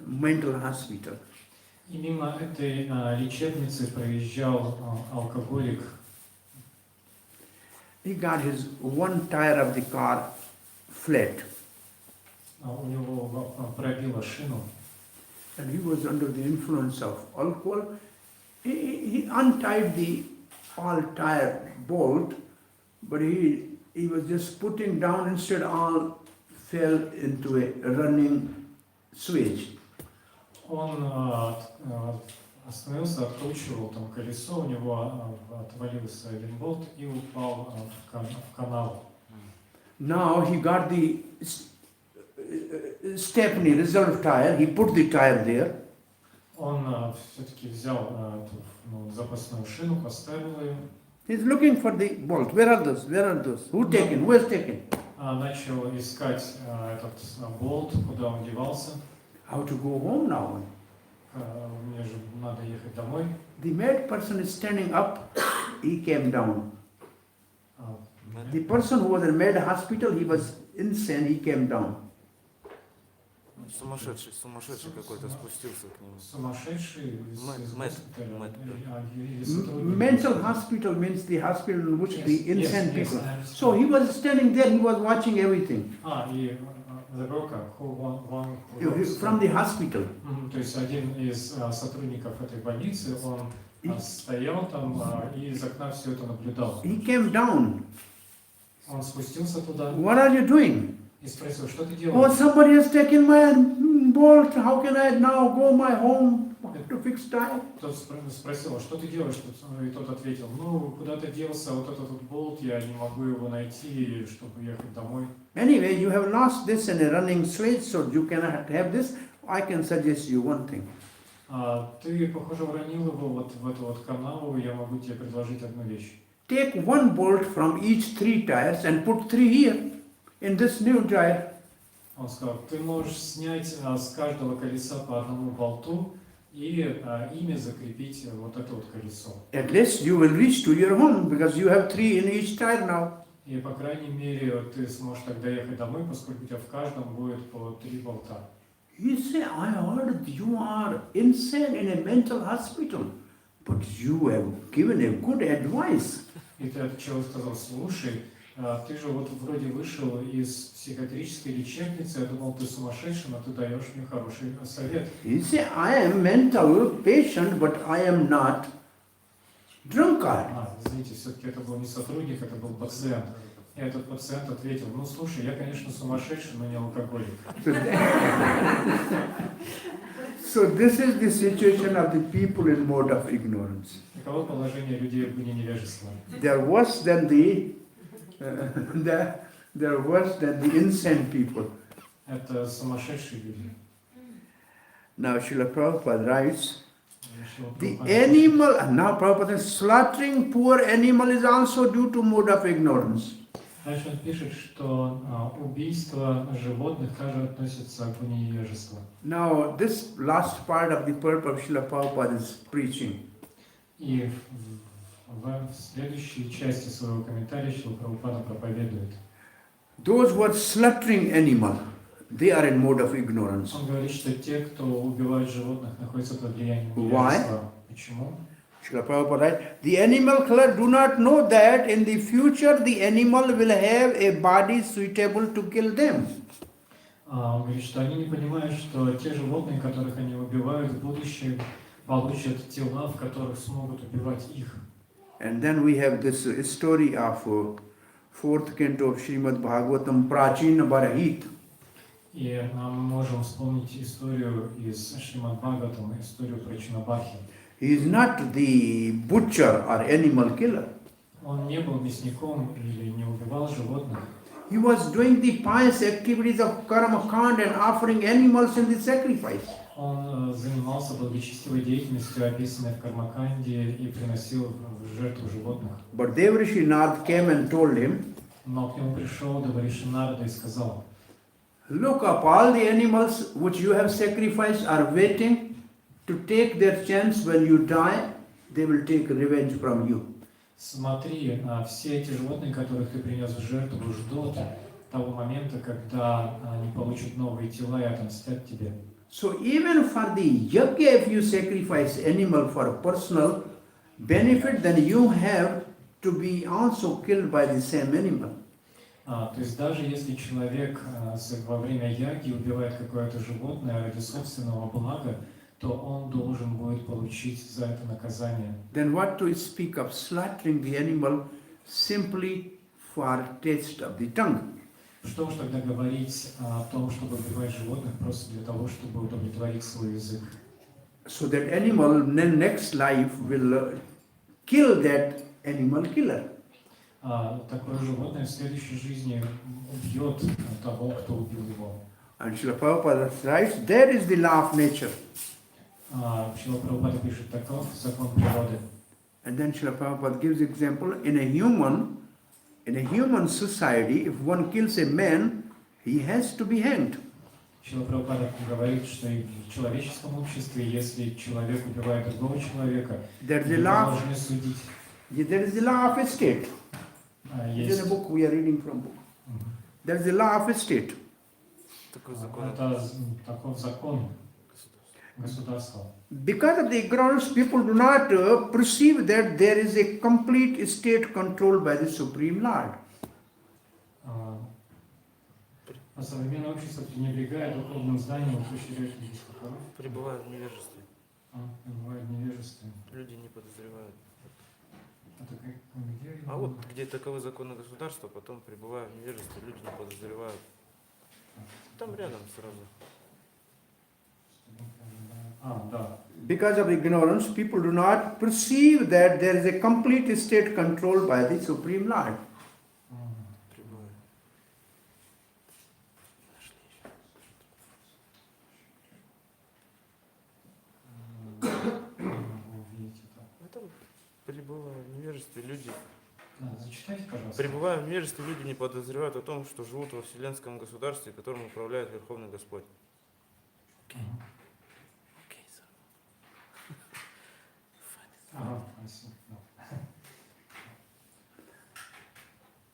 mental hospital. и мимо этой лечебницы проезжал алкоголик. He got his one tire of the car flat, У него пробило шину, and he was under the influence of alcohol. He untied the all tire bolt, but he was just putting down, instead all fell into a running switch. он остановился, откручивал там колесо, у него отвалился один болт и упал в канал. Now he got the Stepney reserve tire, he put the tire there. Он все-таки взял эту запасную шину, поставил ее, He's looking for the bolt. Where are those? Where are those? Who taken? Who has taken? начал искать этот болт, куда он девался. How to go home now? Мне же надо ехать домой. The mad person is standing up, he came down. The person who was in mad hospital, he was insane, he came down. Сумасшедший какой-то спустился к нему. Сумасшедший из госпиталя. Mental hospital means the hospital in which the insane people. So he was standing there, he was watching everything. И the broker, From the hospital. То есть один из сотрудников этой больницы, он стоял там и из окна все это наблюдал. He came down. Он спустился туда What are you doing? и спросил: что ты Oh, делаешь? somebody has taken my bolt. How can I now go my home to fix tire? Тот спросил: что ты делаешь тут? И тот ответил: ну, куда ты делся, вот этот вот болт, я не могу его найти, чтобы ехать домой. Anyway, you have lost this in a running switch, so you cannot have this. I can suggest you one thing. Ты, похоже, уронил его вот в эту вот канаву, я могу тебе предложить одну вещь. Take one bolt from each 3 tires and put 3 here in this new tire. Он сказал: ты можешь снять с каждого колеса по одному болту и ими закрепить вот это вот колесо. At least you will reach to your home because you have 3 in each tire now. И, по крайней мере, ты сможешь тогда ехать домой, поскольку у тебя в каждом будет по 3 болта. He said, I heard you are insane in a mental hospital, but you have given a good advice. И этот человек сказал: слушай, ты же вот вроде вышел из психиатрической лечебницы, я думал, ты сумасшедший, но ты даешь мне хороший совет. He said, I am mental patient, but I am not drunkard. Извините, все-таки это был не сотрудник, это был пациент. И этот пациент ответил: ну слушай, я, конечно, сумасшедший, но не алкоголик. So this is the situation of the people in mode of ignorance. Таково положение людей в гуне невежества. They are worse than they're worse than the insane people. Это сумасшедшие люди. Now Srila Prabhupada writes, the animal, now Prabhupada says, slaughtering poor animal is also due to mode of ignorance. Дальше он пишет, что убийство животных также относится к невежеству. Now, this last part of the purpose of Srila Prabhupada is preaching. И в следующей части своего комментария Шрила Прабхупада проповедует. Those who are slaughtering animal, they are in mode of ignorance. Он говорит, что те, кто убивают животных, находятся под влиянием Why? невежества. Почему? Srila Prabhupada writes, the animal killer do not know that in the future the animal will have a body suitable to kill them. Он говорит, что они не понимают, что те животные, которых они убивают, в будущем получат тела, в которых смогут убивать их. And then we have this story of fourth canto of Srimad Bhagavatam, Prachina Barahit. И мы можем вспомнить историю из Шримад Бхагаватам, историю про Чинабахи. He is not the butcher or animal killer. Он не был мясником или не убивал животных. He was doing the pious activities of karma kand and offering animals in the sacrifice. Он занимался благочестивой деятельностью, описанной в Кармаканде, и приносил в жертву животных. But Devrishi Narad came and told him, Но к нему пришел Девриshi Нарада и сказал: look up, all the animals which you have sacrificed are waiting to take their chance when you die, they will take revenge from you. Смотри, все эти животные, которых ты принес в жертву, ждут того момента, когда они получат новые тела и отомстят тебе. So even for the yajna, if you sacrifice animal for personal benefit, then you have to be also killed by the same animal. То есть даже если человек во время яги убивает какое-то животное ради собственного блага, то он должен будет получить за это наказание. Then what to speak of slaughtering the animal simply for taste of the tongue? Что уж тогда говорить о том, чтобы убивать животных просто для того, чтобы удовлетворить свой язык? So that animal in next life will kill that animal killer. Такое животное в следующей жизни убьет того, кто убил его. And Srila Prabhupada writes, that is the law of nature. Шрила Прабхупада пишет: таков закон природы. And then Srila Prabhupada gives example, in a human society, if one kills a man, he has to be hanged. Шрила Прабхупада говорит, что и в человеческом обществе, если человек убивает другого человека, его должны судить. There is the law of a state. It's in a book we are reading from book. There is the law of a state. Такой закон. Это таков закон государства. Because of the ignorance, people do not perceive that there is a complete state controlled by the Supreme Lord. Современное общество пренебрегает духовным знанием, поощряет Пребывают в невежестве. Пребывает в невежестве. Люди не подозревают. Где? А вот где таковы законы государства, потом пребывая в невежестве, люди не подозревают. Там рядом сразу. Да. Because of ignorance, people do not perceive that there is a complete state controlled by the Supreme Lord. Пребывают. Там пребывая в невежестве, люди. Зачитайте, пожалуйста. Пребывая в невежестве, люди не подозревают о том, что живут во вселенском государстве, которым управляет Верховный Господь.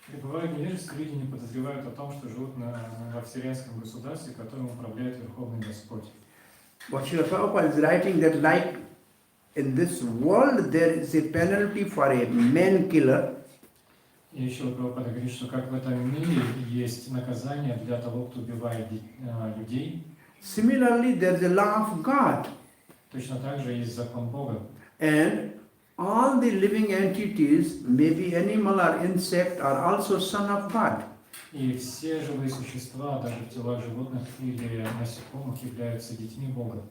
Пребывая в невежестве, люди не подозревают о том, что живут во вселенском государстве, которым управляет Верховный Господь. But Srila Prabhupada is writing that like in this world there is a penalty for a man killer. И еще Прабхупада говорит, что как в этом мире есть наказание для того, кто убивает людей. Similarly, there is a law of God. Точно так же есть закон Бога. And all the living entities, maybe animal or insect, are also son of God. И все живые существа, даже в телах животных или насекомых, являются детьми Бога.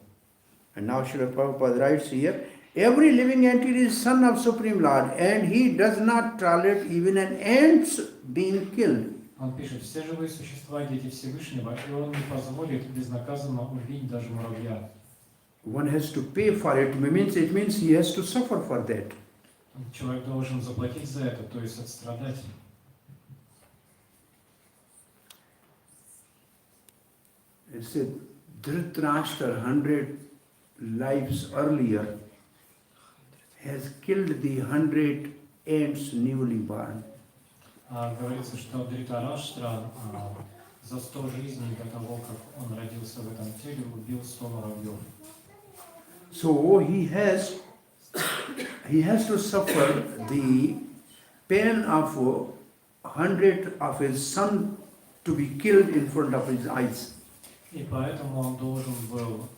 And now Srila Prabhupada writes here, every living entity is son of Supreme Lord, and he does not tolerate even an ant's being killed. Он пишет: все живые существа – дети Всевышнего, и он не позволит безнаказанно убить даже муравья. One has to pay for it, it means he has to suffer for that. Человек должен заплатить за это, то есть отстрадать. It said Dhritarashtra 100 lives earlier has killed the 100 ants newly born. Говорится, что Дритараштра за 100 жизней до того, как он родился в этом теле, убил 100 муравьев. So he has to suffer the pain of 100 of his son to be killed in front of his eyes. И поэтому он должен был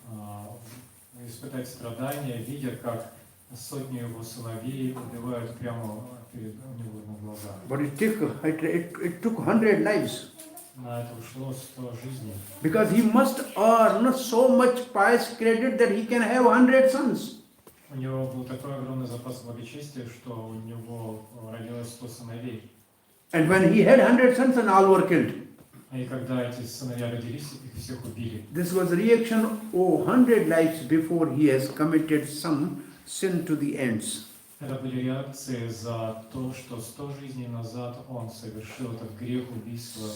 испытать страдания, видя, как сотни его сыновей убивают прямо перед него на глазах. But it took 100 lives. На это ушло 100 жизней. Because he must earn so much pious credit that he can have 100 sons. У него был такой огромный запас благочестия, что у него родилось 100 сыновей. And when he had 100 sons and all were killed. И когда эти сыновья родились, их всех убили. This was reaction 100 lives before he has committed some sin to the ends. Это были реакции за то, что 100 жизней назад он совершил этот грех убийства.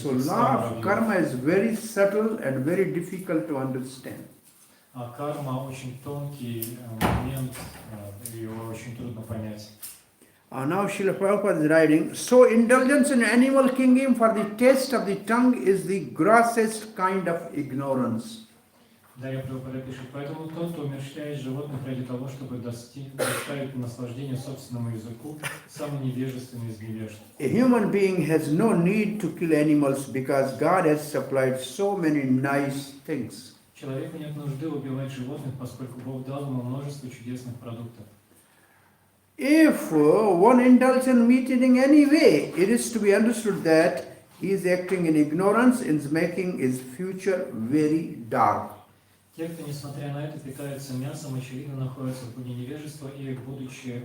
So law of karma is very subtle and very difficult to understand. А карма очень тонкий момент, его очень трудно понять. Now Srila Prabhupada is writing, so indulgence in animal kingdom for the taste of the tongue is the grossest kind of ignorance. Далее Прабхупада пишет, поэтому тот, кто умерщвляет животных ради того, чтобы доставить наслаждение собственному языку, самый невежественный из невежд. A human being has no need to kill animals because God has supplied so many nice things. Человеку нет нужды убивать животных, поскольку Бог дал ему множество чудесных продуктов. If one indulges in meat eating anyway, it is to be understood that he is acting in ignorance and is making his future very dark. Те, кто, несмотря на это, питаются мясом, очевидно находятся в пути невежества, и их будущее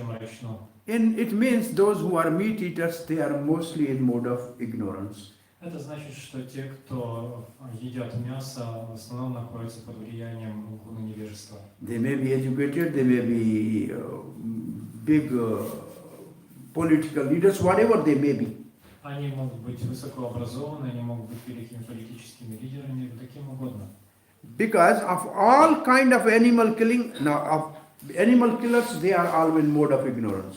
мрачно. And it means those who are meat eaters, they are mostly in mode of ignorance. Это значит, что те, кто едят мясо, в основном находятся под влиянием гуна невежества. They may be educated, they may be big political leaders, whatever they may be. Они могут быть высокообразованы, они могут быть великими политическими лидерами, каким угодно. Because of all kind of animal killing, now of animal killers, they are all in mode of ignorance.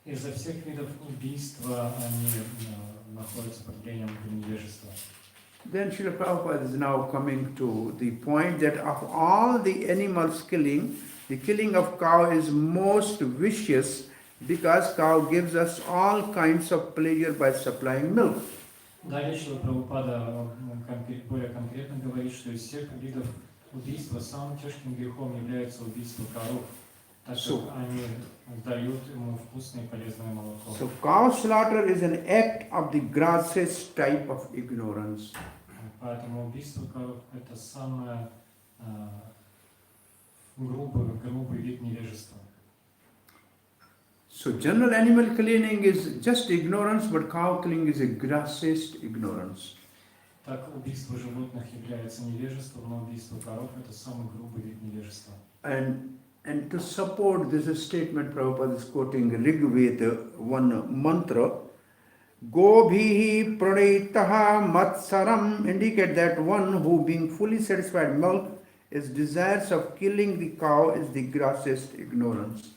Из-за всех видов убийства они находятся под влиянием невежества. Then Srila Prabhupada is now coming to the point that of all the animals killing, the killing of cow is most vicious because cow gives us all kinds of pleasure by supplying milk. Далее Шрила Прабхупада более конкретно говорит, что из всех видов убийства самым тяжким грехом является убийство коров, так как они дают ему вкусное и полезное молоко. So cow slaughter is an act of the grossest type of ignorance. Поэтому убийство коров – это самый грубый вид невежества. So general animal killing is just ignorance, but cow killing is a grossest ignorance. Так убийство животных является невежеством, но убийство коров – это самый грубый вид невежества. And to support this statement, Prabhupada is quoting Rig Veda, one mantra, Gobhihi pranitaha matsaram, indicate that one who being fully satisfied milk is desirous of killing the cow is the grossest ignorance.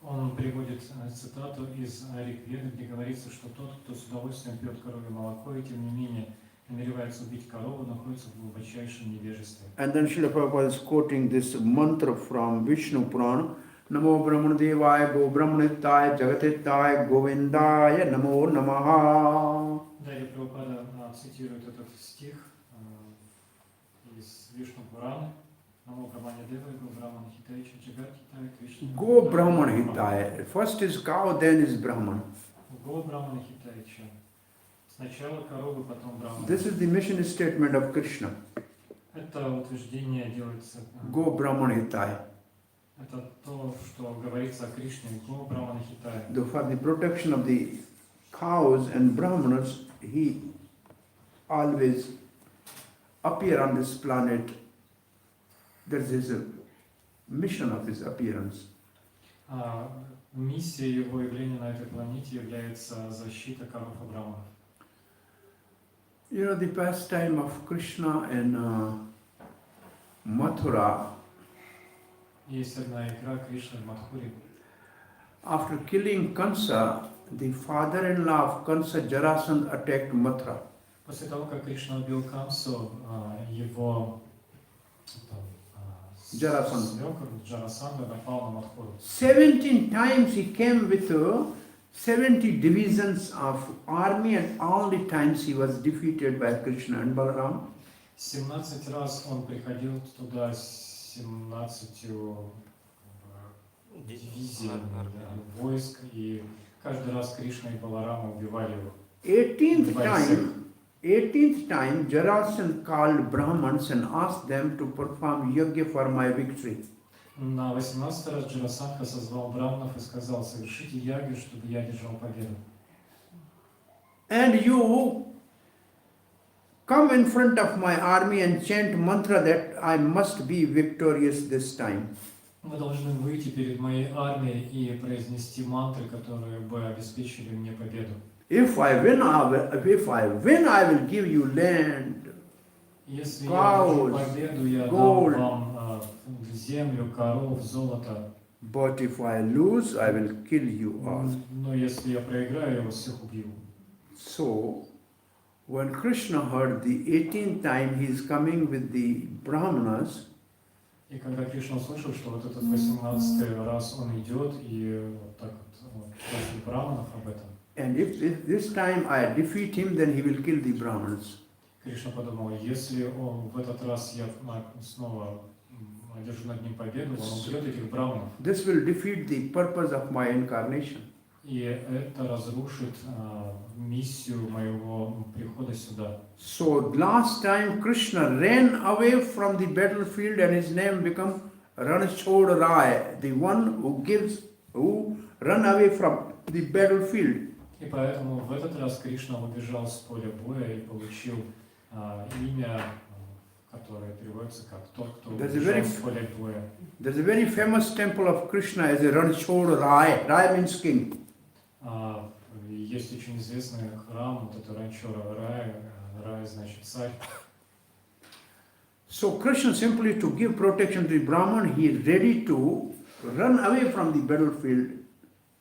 Он приводит цитату из Ригведы, где говорится, что тот, кто с удовольствием пьет коровье молоко и тем не менее намеревается убить корову, находится в глубочайшем невежестве. And then Srila Prabhupada is quoting this mantra from Vishnu Purana, Namo Brahmana Devaya Go Brahmanitaya Jagatitaya Govindaya Namo Namaha. Далее Прабхупада цитирует этот стих из Вишну Пураны. Намо Брахмане Девая Го Брахмана Хитая Джагат Хитая Кришна. Go Brahmana Hitaya. First is cow, then is Brahman. Го Брахмана Хитая. Сначала коровы, потом Брахмана. This is the mission statement of Krishna. Это утверждение делается. Go Brahmana Hitaya. Это то, что говорится о Кришне. Го Брахмана Хитая. For the protection of the cows and Brahmanas, he always appear on this planet. That is a mission of his appearance. Миссия его явления на этой планете является защита коров и брахманов. You know the pastime of Krishna in Mathura. Есть одна игра Кришны в Мадхуре. After killing Kansa, the father-in-law of Kansa, Jarasandha, attacked Mathura. После того, как Кришна убил Камсу, его свекор Джарасандха напал на Мадхуру. 17 times he came with 70 divisions of army, and all the times he was defeated by Krishna and Balaram. 17 раз он приходил туда с 17 дивизиями войск, и каждый раз Кришна и Баларама убивали его. 18th time, Jarasandha called Brahmans and asked them to perform yajna for my victory. На 18 раз Джарасандха созвал браманов и сказал: совершите ягью, чтобы я держал победу. And you come in front of my army and chant mantra that I must be victorious this time. Вы должны выйти перед моей армией и произнести мантры, которые бы обеспечили мне победу. If I win, I will give you land, Если cows, я держу победу, я gold. дам вам землю, коров, золото. But if I lose, I will kill you all. Но если я проиграю, я вас всех убью. So, when Krishna heard the 18th time he is coming with the Brahmanas, И когда Кришна услышал, что вот этот 18-й раз он идет, и вот так вот просит браманов об этом, and if this time I defeat him, then he will kill the Brahmanas. Кришна подумал, если он в этот раз я снова одержу над ним победу, он убьет этих браманов. This will defeat the purpose of my incarnation. И это разрушит миссию моего прихода сюда. So last time Krishna ran away from the battlefield and his name became Ranchod Rai, the one who run away from the battlefield. И поэтому в этот раз Кришна убежал с поля боя и получил имя, которое переводится как тот, кто убежал с поля боя. There's a very famous temple of Krishna as a Ranchod Rai. Rai means king. Есть очень известный храм, вот это Ранчора Рай, Рай значит царь. So Krishna simply to give protection to the Brahman, he is ready to run away from the battlefield.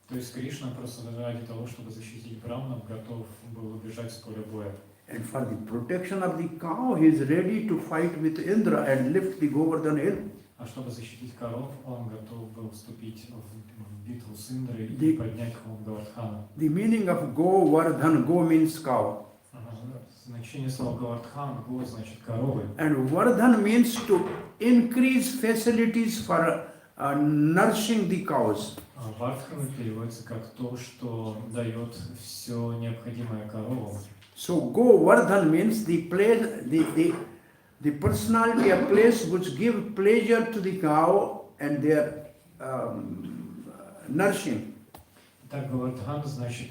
То есть Кришна просто ради того, чтобы защитить браманов, готов был убежать с поля боя. And for the protection of the cow, he is ready to fight with Indra and lift the Govardhan hill. А чтобы защитить коров, он готов был вступить в битву с Индрой и поднять холм Гавардхана. The meaning of Govardhan, go means cow. Значение слова Гавардхан, го значит коровы. And Vardhan means to increase facilities for nourishing the cows. Вардхан переводится как то, что дает все необходимое коровам. So Govardhan means the place, the personality, a place which give pleasure to the cow and their nourishing. Так, Гавардхан значит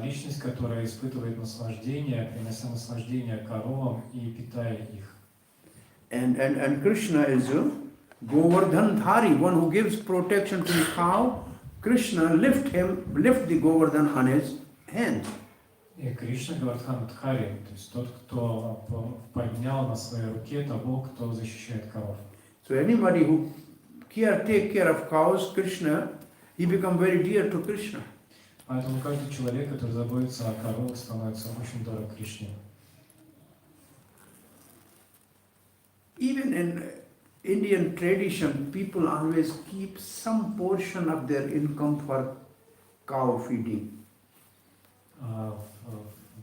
личность, которая испытывает наслаждение, принося наслаждение коровам и питая их. And Krishna is Govardhan Dhari, one who gives protection to the cow. Krishna lift the Govardhan on his hand. И Кришна Гавардхан Дхари, то есть тот, кто поднял на своей руке того, кто защищает коров. So anybody who take care of cows, Krishna, he become very dear to Krishna. Поэтому каждый человек, который заботится о коровах, становится очень дорог Кришне. Even in Indian tradition, people always keep some portion of their income for cow feeding.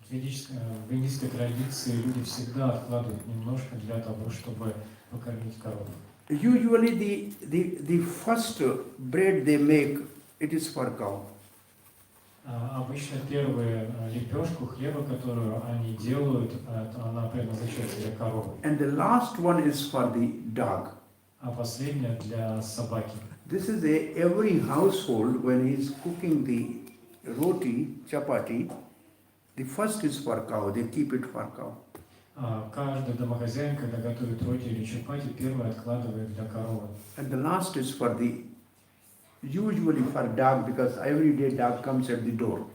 В индийской традиции люди всегда откладывают немножко для того, чтобы покормить коров. Usually the first bread they make, it is for cow. Обычно первую лепешку хлеба, которую они делают, она предназначается для коровы. And the last one is for the dog. А последняя для собаки. This is every household when he is cooking the roti, chapati, the first is for cow, they keep it for cow. Каждый домохозяин, когда готовит роти или чапати, первый откладывает для коровы. And the last is usually for dog, because every day dog comes at the door.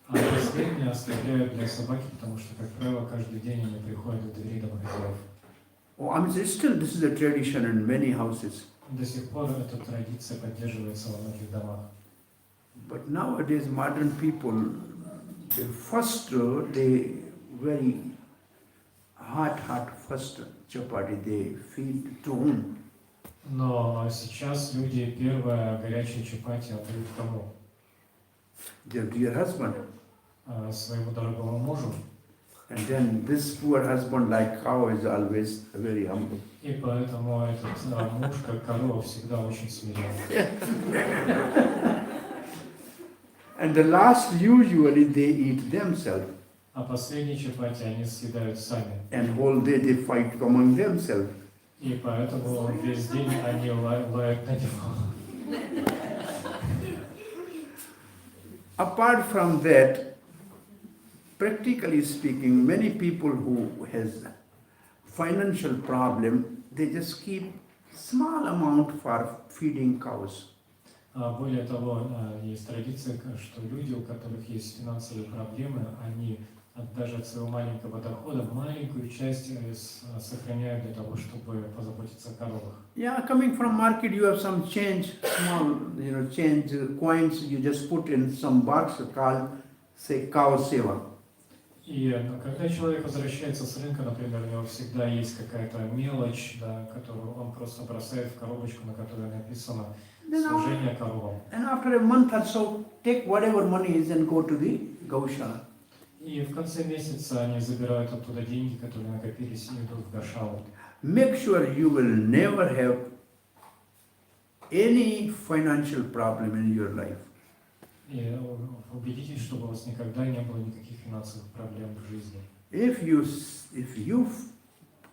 А последние оставляют для собаки, потому что, как правило, каждый день они приходят к двери домохозяев. Oh, I mean, still this is a tradition in many houses. До сих пор эта традиция поддерживается во многих домах. But nowadays, modern people, they first, they very hot first chapati, they feed to whom? Но сейчас люди первое горячее чапати отдают кому? Their dear husband. Своему дорогому мужу. And then this poor husband, like cow, is always very humble. И поэтому этот муж, как корова, всегда очень смиренный. And the last, usually they eat themselves. А последние чапати они съедают сами. And whole day they fight among themselves. И поэтому весь день они лают на него. Apart from that, practically speaking, many people who has financial problem, they just keep small amount for feeding cows. Более того, есть традиция, что люди, у которых есть финансовые проблемы, они даже от своего маленького дохода маленькую часть сохраняют для того, чтобы позаботиться о коровах. Yeah, coming from market, you have some change, small, change coins. You just put in some box called, say, cow seva. И когда человек возвращается с рынка, например, у него всегда есть какая-то мелочь, да, которую он просто бросает в коробочку, на которой написано «служение коровам». And after a month or so, take whatever money is and go to the gaushala. И в конце месяца они забирают оттуда деньги, которые накопились, и идут в гошалу. Make sure you will never have any financial problem in your life. И убедитесь, чтобы у вас никогда не было никаких финансовых проблем в жизни. If you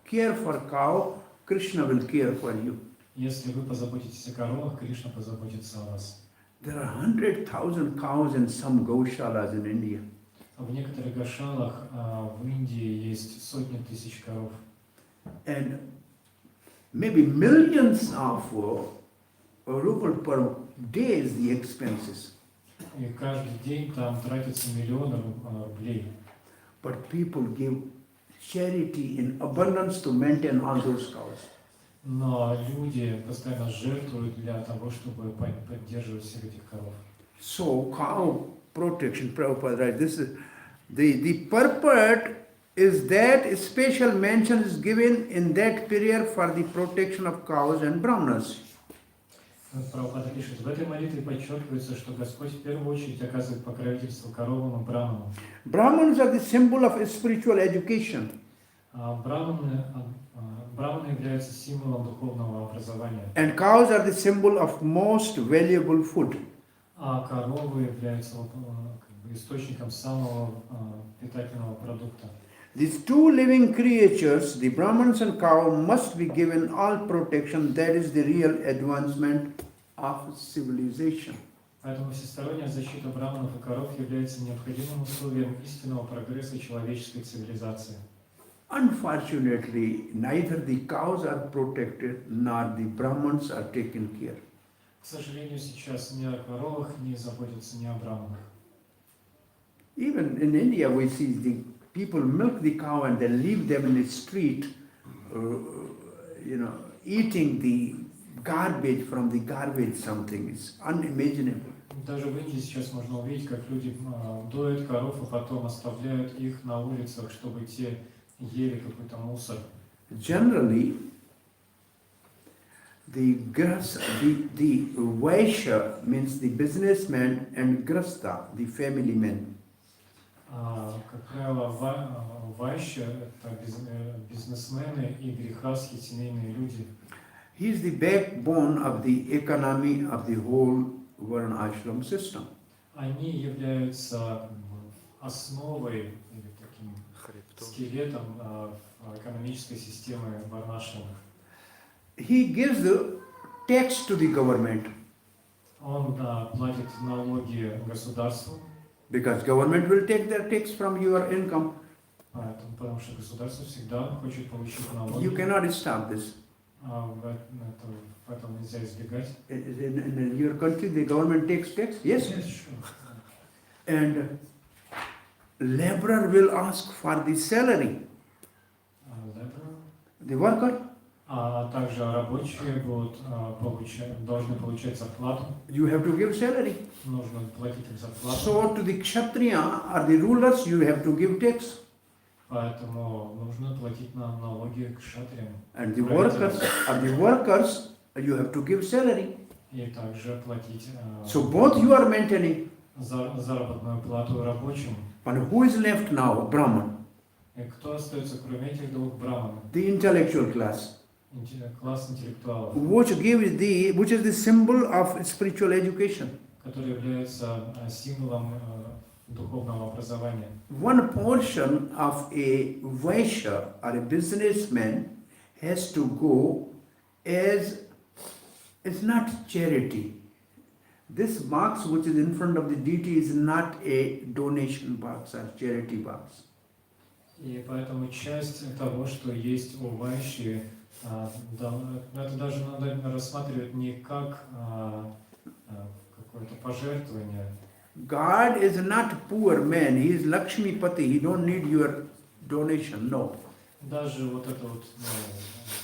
care for cow, Krishna will care for you. Если вы позаботитесь о коровах, Кришна позаботится о вас. There are 100,000 cows in some gaushalas in India. В некоторых гошалах в Индии есть сотни тысяч коров. And maybe millions of rupees per day is the expenses. И каждый день там тратится миллионы рублей. But people give charity in abundance to maintain all those cows. Но люди постоянно жертвуют для того, чтобы поддерживать всех этих коров. So cow protection, Prabhupada, right? This is the purport is that special mention is given in that period for the protection of cows and brahmanas. Прабхупада пишет, в этой молитве подчеркивается, что Господь в первую очередь оказывает покровительство коровам и браманам. Brahmans are the symbol of spiritual education. Браманы являются символом духовного образования. And cows are the symbol of most valuable food. А коровы являются источником самого питательного продукта. These two living creatures, the Brahmins and cow, must be given all protection. That is the real advancement of civilization. Поэтому всесторонняя защита браманов и коров является необходимым условием истинного прогресса человеческой цивилизации. Unfortunately, neither the cows are protected nor the Brahmins are taken care. К сожалению, сейчас ни о коровах не заботятся, ни о браманах. Even in India, we see the people milk the cow and they leave them in the street, eating the garbage from the garbage. Something is unimaginable. Даже в Индии сейчас можно увидеть, как люди доят коров, а потом оставляют их на улицах, чтобы те ели какой-то мусор. Generally, the Vaishya means the businessman and Grasta, the family man. Как правило, вайшя – это бизнесмены и грехастхи, семейные люди. He is the backbone of the economy of the whole varna ashram system. Они являются основой или таким скелетом экономической системы варнашрама. He gives the tax to the government. Он платит налоги государству. Because government will take their tax from your income. Потому что государство всегда хочет получить налоги. You cannot stop this. Этого нельзя избегать. In your country, the government takes tax. Yes. Yes, sure. And laborer will ask for the salary. The worker, А также рабочие должны получать зарплату, you have to give salary. нужно платить им зарплату. So to the kshatriya or the rulers, you have to give tax. Поэтому нужно платить налоги к шатриям. And the workers, you have to give salary. И также платить So both you are maintaining. заработную плату рабочим. And who is left now? Brahman. И кто остается, кроме этих двух браманов? The intellectual class. Класс интеллектуалов, Which is the symbol of spiritual education. который является символом духовного образования. One portion of a Vaishya or a businessman has to go as, it's not charity. This box which is in front of the deity is not a donation box or charity box. И поэтому часть того, что есть у Вайши, это даже надо рассматривать не как какое-то пожертвование. God is not poor man, he is Lakshmi Pati, he don't need your donation, no. Даже вот эта вот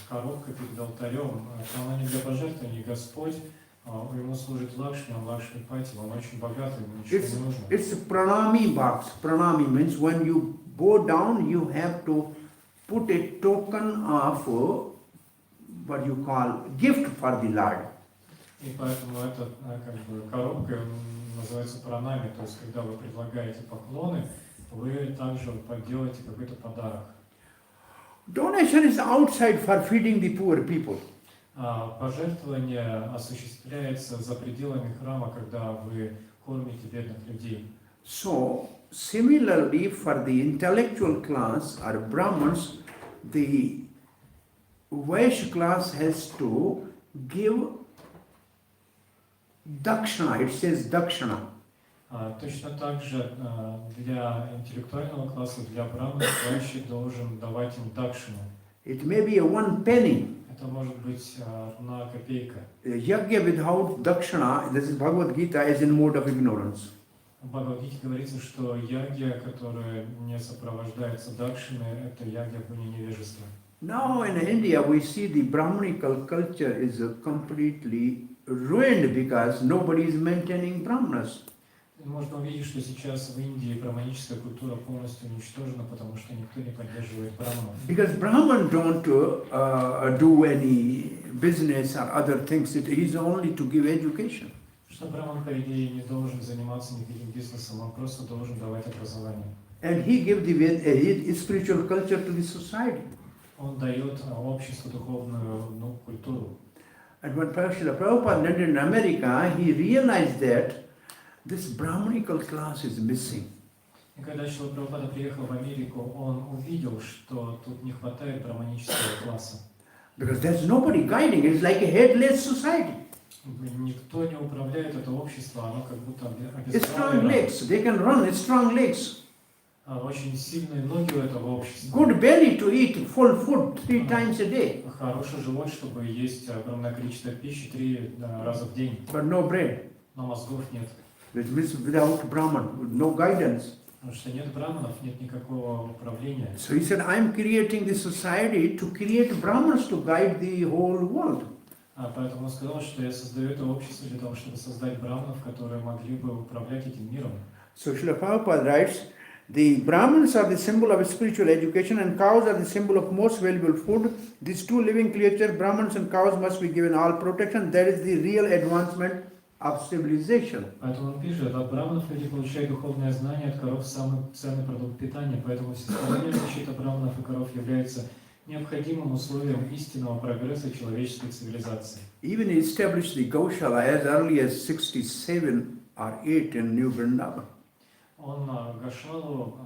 коробка перед алтарем, она не для пожертвований, Господь, ему служит Лакшми, он Лакшми Пати, он очень богатый, ему ничего не нужно. It's a pranami box. Pranami means when you bow down, you have to put a token of what you call gift for the Lord. И поэтому эта как бы коробка называется пранами, то есть когда вы предлагаете поклоны, вы также делаете какой-то подарок. Donation is outside for feeding the poor people. Пожертвование осуществляется за пределами храма, когда вы кормите бедных людей. So, similarly for the intellectual class or Brahmins, the Vaishya class has to give dakshana, it says dakshana. Точно так же для интеллектуального класса, для браманов, Вайши должен давать им дакшину. It may be a 1 penny. Это может быть одна копейка. Yajna without dakshana, this is Bhagavad Gita, is in mode of ignorance. В Бхагавад-гите говорится, что ягья, которая не сопровождается дакшиной, это ягья в гуне невежества. Now in India we see the Brahmanical culture is completely ruined because nobody is maintaining Brahmanas. Можно увидеть, что сейчас в Индии браманическая культура полностью уничтожена, потому что никто не поддерживает браманов. Because Brahman don't do any business or other things, it is only to give education. Что браман, по идее, не должен заниматься никаким бизнесом, он просто должен давать образование. And he gives the spiritual culture to the society. Он дает обществу духовную культуру. And when Srila Prabhupada landed in America, he realized that this Brahmanical class is missing. И когда Шрила Прабхупада приехал в Америку, он увидел, что тут не хватает браманического класса. Because there's nobody guiding, it's like a headless society. Никто не управляет это общество, оно как будто Strong legs, they can run, it's strong legs. Очень сильные ноги у этого общества. Good belly to eat full food 3 times a day. Хороший живот, чтобы есть огромное количество пищи 3 раза в день. But no bread. Но мозгов нет. Which means without Brahman, no guidance. Потому что нет браманов, нет никакого управления. So he said, I am creating this society to create Brahmans to guide the whole world. Поэтому он сказал, что я создаю это общество для того, чтобы создать браманов, которые могли бы управлять этим миром. So Srila Prabhupada writes, the Brahmins are the symbol of spiritual education and cows are the symbol of most valuable food. These two living creatures, Brahmins and cows, must be given all protection. That is the real advancement of civilization. Поэтому он пишет, от браманов люди получают духовное знание, от коров самый ценный продукт питания, поэтому всесторонняя защита браманов и коров является необходимым условием истинного прогресса человеческой цивилизации. Even he established the Gaushala as early as 67 or 8 in New Vrindavan. Он Гошалу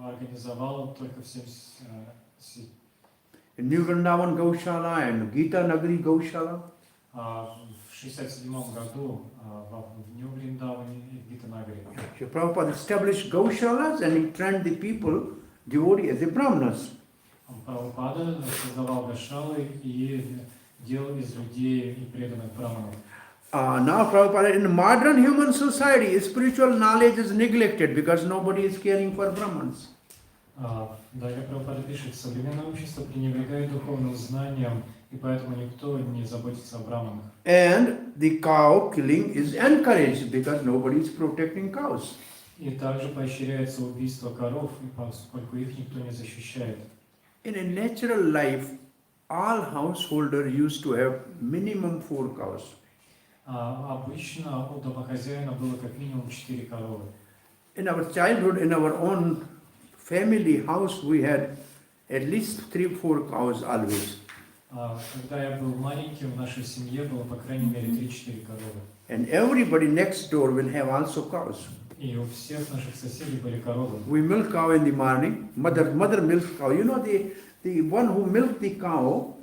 организовал только в 70... In New Vrindavan Gaushala and Gita Nagari Gaushala. В 67 году в Нью-Вриндаване и Гита-Нагаре. Prabhupada established Gaushalas and he trained the people, devotees, as a Brahmanas. Прабхупада создавал гошалы и делал из людей и преданных браманов. Now, Prabhupada, in modern human society, spiritual knowledge is neglected because nobody is caring for Brahmins. Далее Прабхупада пишет, современное общество пренебрегает духовным знанием, и поэтому никто не заботится о браманах. And the cow killing is encouraged because nobody is protecting cows. И также поощряется убийство коров, поскольку их никто не защищает. In a natural life, all householders used to have minimum 4 cows. Обычно у домохозяина было как минимум 4 коровы. In our childhood, in our own family house, we had at least 3-4 cows always. Когда я был маленьким, в нашей семье было по крайней мере 3-4 коровы. And everybody next door will have also cows. И у всех наших соседей были коровы. We milk cow in the morning. Mother milks cow. You know the one who milked the cow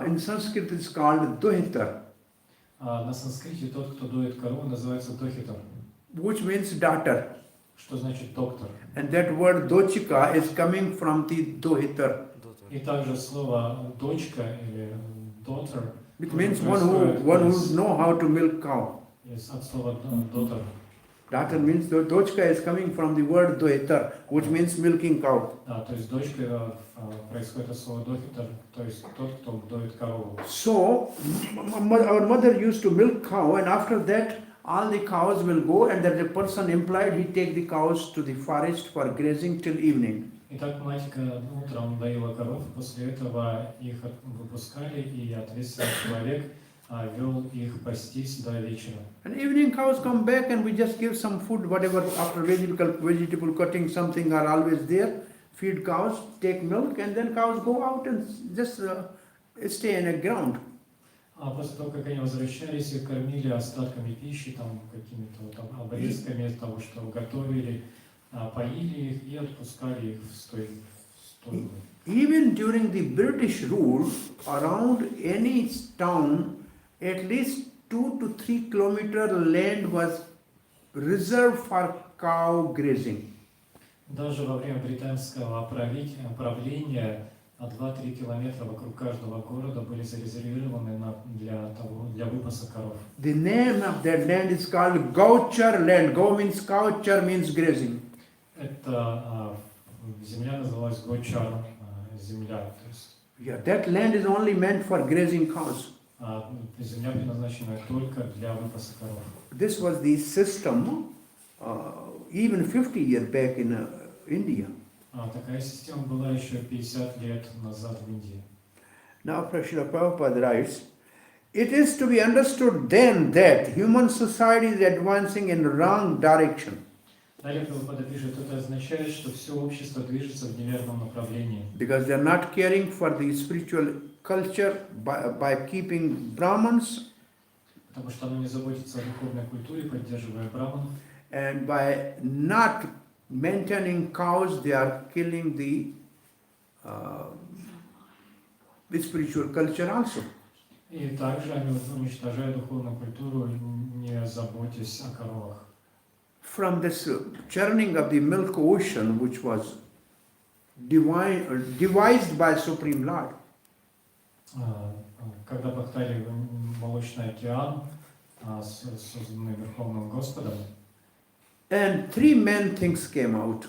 in Sanskrit is called dohitar, На санскрите тот, кто доит корову, называется дохитар, which means daughter. что значит доктор. And that word dochika is coming from the dohitar. И также слово дочка или daughter It means one who know how to milk cow. от слова daughter. Daughter means the dochka is coming from the word dohitar, which means milking cow. То есть дочка происходит от слова дохитар, то есть тот, кто доит корову. So our mother used to milk cow, and after that all the cows will go, and that the person implied he take the cows to the forest for grazing till evening. Итак, матика утром доила коров, после этого их выпускали, и ответственный человек вел их пастись до вечера. And evening cows come back, and we just give some food, whatever after vegetable cutting, something are always there. Feed cows, take milk, and then cows go out and just stay in the ground. После того, как они возвращались, их кормили остатками пищи, там, какими-то там обрезками того, что готовили, поили их и отпускали их в сторону. Even during the British rule, around any town, at least 2 to 3 kilometer land was reserved for cow grazing. Даже во время британского правления 2-3 километра вокруг каждого города были зарезервированы для выпаса коров. The name of that land is called Gauchar land. Gau means cow, char means grazing. Эта земля называлась Гочар, земля. То есть, Yeah, that land is only meant for grazing cows. Земля предназначена только для выпаса коров. This was the system even 50 years back in India. Такая система была еще 50 лет назад в Индии. Now, Srila Prabhupada writes, it is to be understood then that human society is advancing in wrong direction. Далее Прабхупада пишет, это означает, что все общество движется в неверном направлении. Because they are not caring for the spiritual culture by keeping Brahmins. Потому что оно не заботится о духовной культуре, поддерживая браманов. And by not maintaining cows, they are killing the spiritual culture also. И также они уничтожают духовную культуру, не заботясь о коровах. From this churning of the milk ocean, which was devised by Supreme Lord. Когда Бхактали молочный океан, созданный Верховным Господом, And 3 main things came out.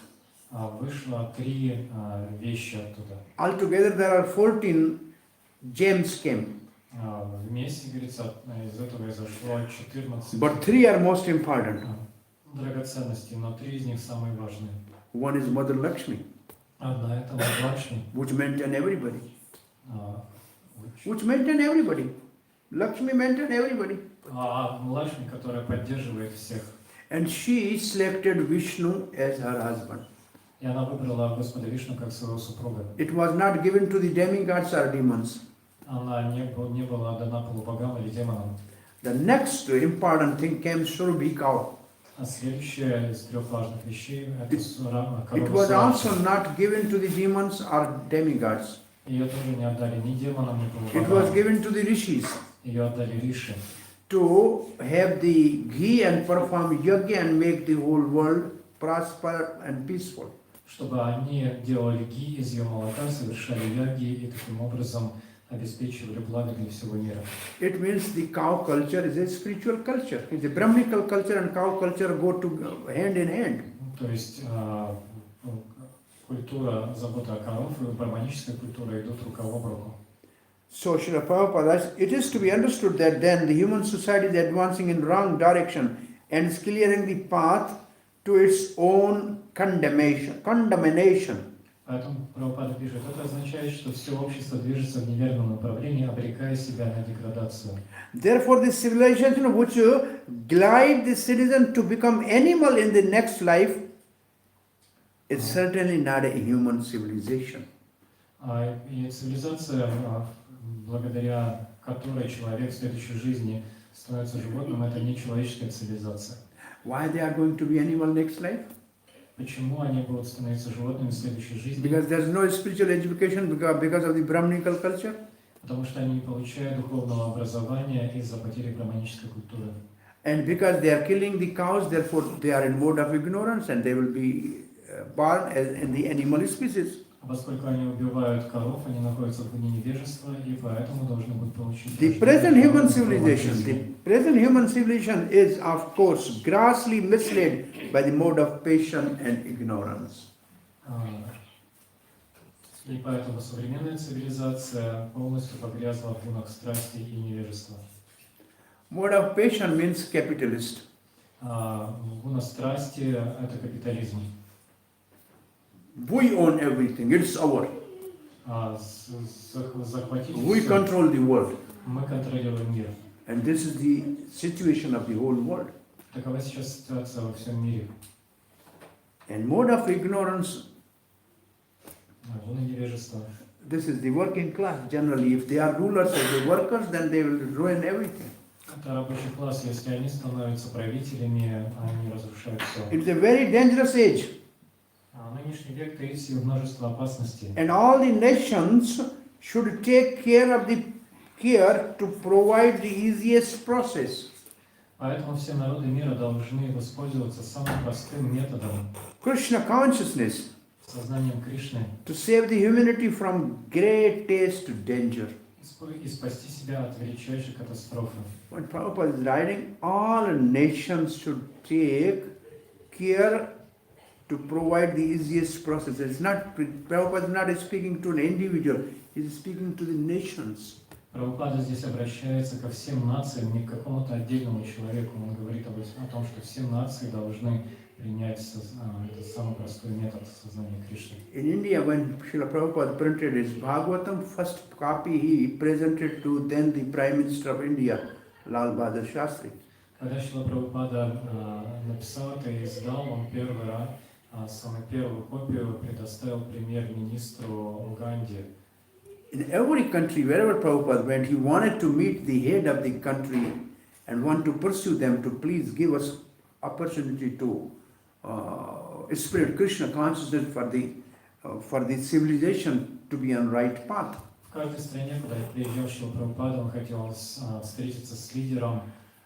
Вышло 3 вещи оттуда. Altogether there are 14 gems came. Вместе, говорится, из этого изошло 14 But 3 are most important. драгоценностей, но 3 из них самые важные. One is Mother Lakshmi, Одна это Лакшми. which maintain everybody. Which maintain everybody. Lakshmi maintain everybody. Лакшми, которая поддерживает всех. And she selected Vishnu as her husband. И она выбрала Господа Вишну как своего супруга. It was not given to the demigods or demons. Она не была дана полубогам или демонам. The next important thing came Surabhi cow. Следующая из 3 важных вещей это корова. It was also not given to the demons or demigods. Ее тоже не отдали ни демонам, ни It was полубогам. given to the rishis Ее отдали риши. to have the ghee and perform yajna and make the whole world prosper and peaceful. Чтобы они делали ги из ее молока, совершали яги и таким образом обеспечивали благо для всего мира. It means the cow culture is a spiritual culture. The Brahminical culture and cow culture go to hand in hand. То есть культура заботы о коров и браманическая культура идут рука об руку. So Srila Prabhupada, it is to be understood that then the human society is advancing in wrong direction and is clearing the path to its own condemnation. Поэтому Прабхупада пишет, это означает, что все общество движется в неверном направлении, обрекая себя на деградацию. Therefore, the civilization which glide the citizen to become animal in the next life is certainly not a human civilization. И цивилизация, благодаря которой человек в следующей жизни становится животным, это не человеческая цивилизация. Why they are going to be animal next life? Почему они будут становиться животными в следующей жизни? Because there is no spiritual education because of the Brahminical culture. Потому что они не получают духовного образования из-за потери браманической культуры. And because they are killing the cows, therefore they are in mode of ignorance and they will be born in the animal species. Поскольку они убивают коров, они находятся в дне невежества, и поэтому должны будут получить... The present human civilization is, of course, grossly misled by the mode of passion and ignorance. И поэтому современная цивилизация полностью погрязла в гунах страсти и невежества. Mode of passion means capitalist. Гуна страсти – это капитализм. We own everything, it's our. We control the world. Мы контролируем мир. And this is the situation of the whole world. Такова сейчас ситуация во всем мире. And mode of ignorance, Гуна невежества. this is the working class generally. If they are rulers or the workers, then they will ruin everything. Это рабочий класс. Если они становятся правителями, они разрушают все. It's a very dangerous age. Нынешний век таит в себе множество опасностей. And all the nations should take care to provide the easiest process. Поэтому все народы мира должны воспользоваться самым простым методом. Krishna consciousness. Сознанием Кришны. To save the humanity from greatest danger. И спасти себя от величайшей катастрофы. When Prabhupada is writing, all nations should take care to provide the easiest process. It's not, Prabhupada is not speaking to an individual, he is speaking to the nations. Прабхупада здесь обращается ко всем нациям, не к какому-то отдельному человеку. Он говорит о том, что все нации должны принять этот самый простой метод сознания Кришны. In India, when Srila Prabhupada printed his Bhagavatam, first copy he presented to then the Prime Minister of India, Lal Bahadur Shastri. Когда Шрила Прабхупада написал это и издал, он самую первую копию предоставил премьер-министру Уганды. In every country, wherever Prabhupada went, he wanted to meet the head of the country and want to pursue them to please give us opportunity to spread Krishna consciousness for the civilization to be on right path. В каждой стране, куда приезжал Шрила Прабхупада, он хотел встретиться с лидером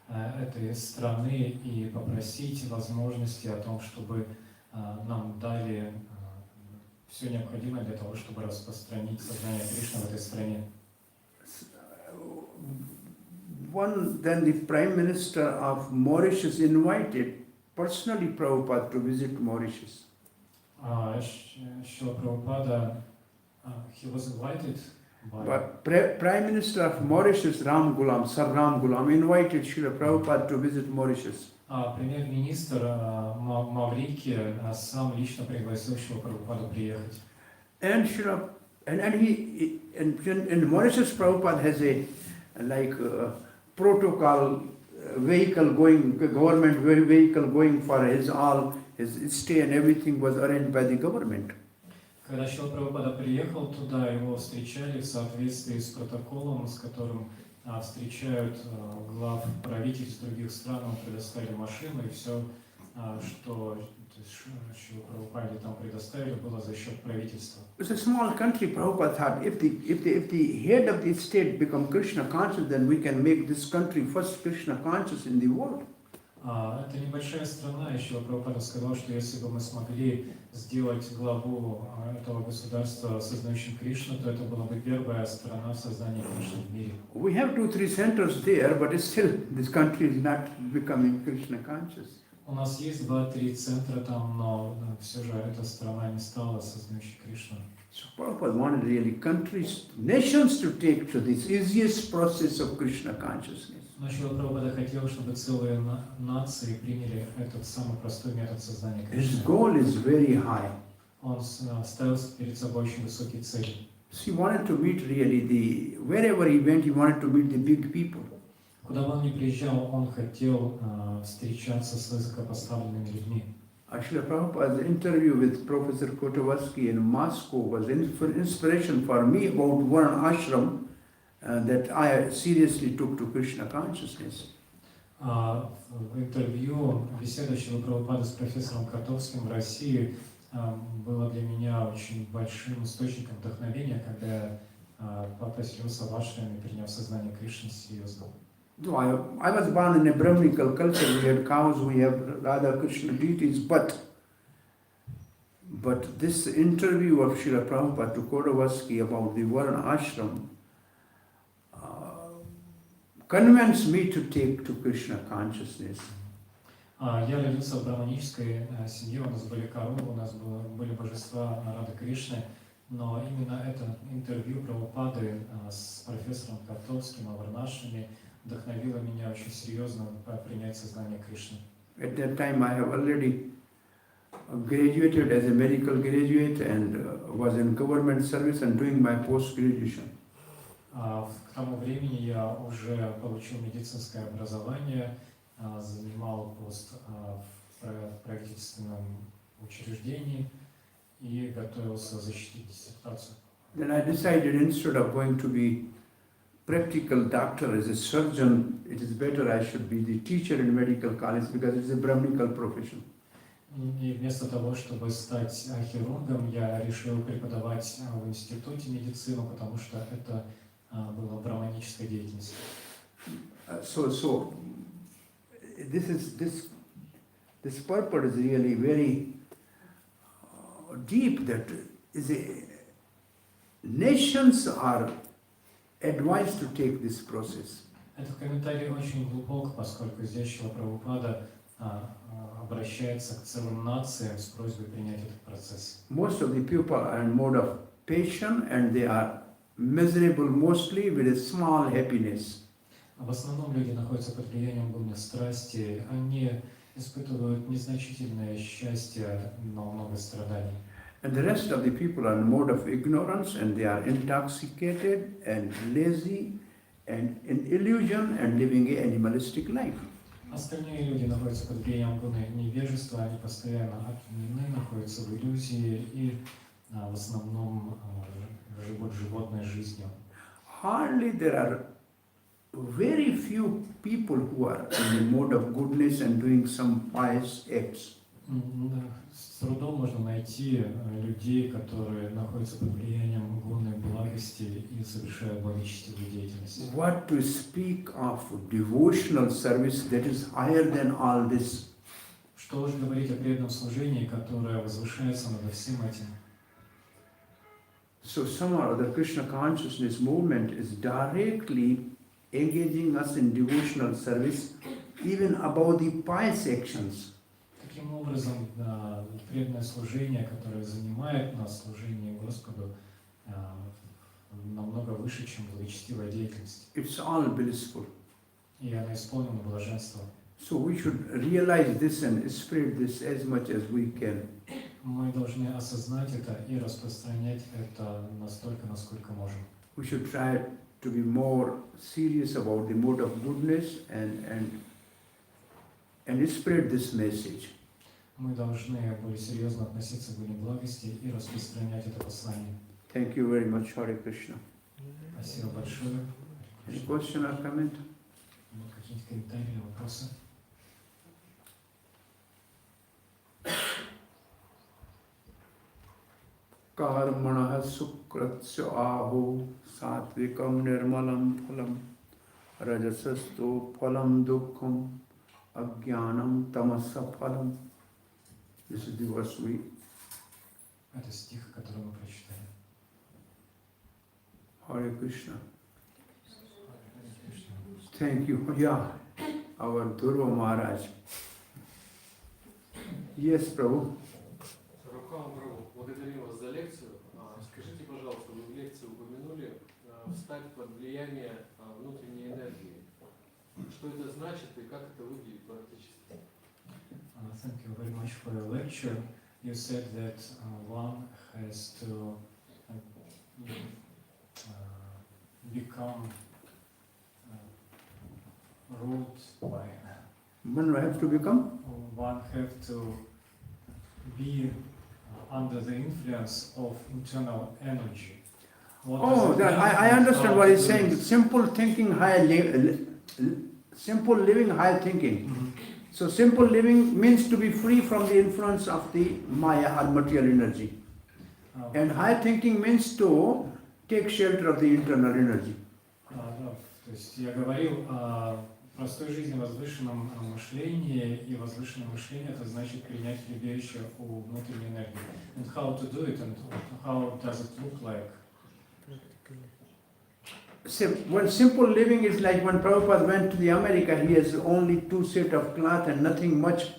этой страны и попросить возможности о том, чтобы нам дали все необходимое для того, чтобы распространить сознание Кришны в этой стране. Then the Prime Minister of Mauritius invited personally Prabhupada to visit Mauritius. Шрила Прабхупада, he was invited by... But Prime Minister of Mauritius, Sir Ram Gulam, invited Srila Prabhupada to visit Mauritius. Премьер-министр Маврикии сам лично пригласил Шрилу Прабхупаду приехать. And Mauritius, Prabhupada has a protocol vehicle going, government vehicle going for his stay, and everything was arranged by the government. Когда Шрила Прабхупада приехал туда, его встречали в соответствии с протоколом, с которым встречают глав правительств других стран, он предоставили машину, и все, что Шрила Прабхупаде там предоставили, было за счет правительства. It's a small country. Prabhupada thought if the head of the state become Krishna conscious, then we can make this country first Krishna conscious in the world. Это небольшая страна, еще Прабхупада сказал, что если бы мы смогли сделать главу этого государства сознающим Кришну, то это была бы первая страна в создании Кришны в мире. We have 2-3 centers there, but still this country is not becoming Krishna conscious. У нас есть 2-3 центра там, но все же эта страна не стала сознающей Кришну. So Prabhupada wanted really countries, nations to take to this easiest process of Krishna consciousness. Но Шрила Прабхупада хотел, чтобы целые нации приняли этот самый простой метод сознания His Кришны. goal is very high. Он ставил перед собой очень высокие цели. So he wanted to meet really wherever he went, he wanted to meet the big people. Куда бы он ни приезжал, он хотел встречаться с высокопоставленными людьми. Actually, Prabhupada's interview with Professor Kotavasky in Moscow was inspiration for me about one ashram that I seriously took to Krishna consciousness. В интервью беседа Шрилы Прабхупады с профессором Котовским в России было для меня очень большим источником вдохновения, когда я поселился в ашраме, приняв сознание Кришны серьезно. So I was born in a Brahminical culture. We had cows, we have Radha Krishna deities, but this interview of Srila Prabhupada to Kotavasky about the Varna ashram convinced me to take to Krishna consciousness. Я родился в браманической семье, у нас были коровы, у нас были божества Рады Кришны, но именно это интервью Прабхупады с профессором Котовским о Варнашраме вдохновило меня очень серьезно принять сознание Кришны. At that time I have already graduated as a medical graduate and was in government service and doing my post-graduation. К тому времени я уже получил медицинское образование, занимал пост в правительственном учреждении и готовился защитить диссертацию. Then I decided instead of going to be practical doctor as a surgeon, it is better I should be the teacher in medical college because it's a Brahminical profession. И вместо того, чтобы стать хирургом, я решил преподавать в институте медицину, потому что это была браманическая деятельность. So this purpose is really very deep. That is nations are advised to take this process. Этот комментарий очень глубок, поскольку здесь Шрила Прабхупада обращается к целым нациям с просьбой принять этот процесс. Most of the people are in mode of passion and they are miserable mostly with a small happiness. В основном люди находятся под влиянием гуны страсти, они испытывают незначительное счастье, но много страданий. And the rest of the people are in mode of ignorance and they are intoxicated and lazy and in illusion and living an animalistic life. Остальные люди находятся под влиянием гуны невежества, они постоянно опьянены, находятся в иллюзии и в основном живут животной жизнью. Hardly there are very few people who are in the mode of goodness and doing some pious acts. С трудом можно найти людей, которые находятся под влиянием гуны благости и совершают благочестивую деятельность. What to speak of devotional service that is higher than all this? Что уж говорить о преданном служении, которое возвышается над всем этим. So somehow the Krishna consciousness movement is directly engaging us in devotional service, even above the pious actions. Таким образом, преданное служение, которое занимает нас, служение Господу, намного выше, чем благочестивая деятельность. It's all blissful. И она исполнена блаженством. So we should realize this and spread this as much as we can. Мы должны осознать это и распространять это настолько, насколько можем. We should try to be more serious about the mode of goodness and spread this message. Мы должны более серьезно относиться к гуне благости и распространять это послание. Thank you very much, Hare Krishna. Спасибо большое. Any question or comment? Какие-то комментарии или вопросы? Karmanah sukratsya aho satvikam nirmalam phalam rajasasto phalam dukkham Ajnanam tamasa phalam. This is the verse we. Это стих, который мы прочитали. Hare Krishna. Thank you. Yeah, our Dhruva Maharaj. Yes, Prabhu. Рукам Прабhu, благодарим вас за лекцию. Скажите, пожалуйста, вы в лекции упомянули встать под влияние внутренней энергии. Что это значит и как это выглядит практически? Thank you very much for your lecture. You said that one has to become ruled by. One have to become? One have to be under the influence of internal energy. What does Oh, it that, mean I and understand how what to he's do saying. it? Simple thinking, simple living, high thinking. Mhm. So simple living means to be free from the influence of the Maya or material energy. And high thinking means to take shelter of the internal energy. Да, то есть я говорил о простой жизни, возвышенном мышлении, и возвышенное мышление это значит принять прибежище у внутренней энергии. And how to do it, and how does it look like? When simple living is like when Prabhupada went to the America, he has only 2 sets of cloth and nothing much.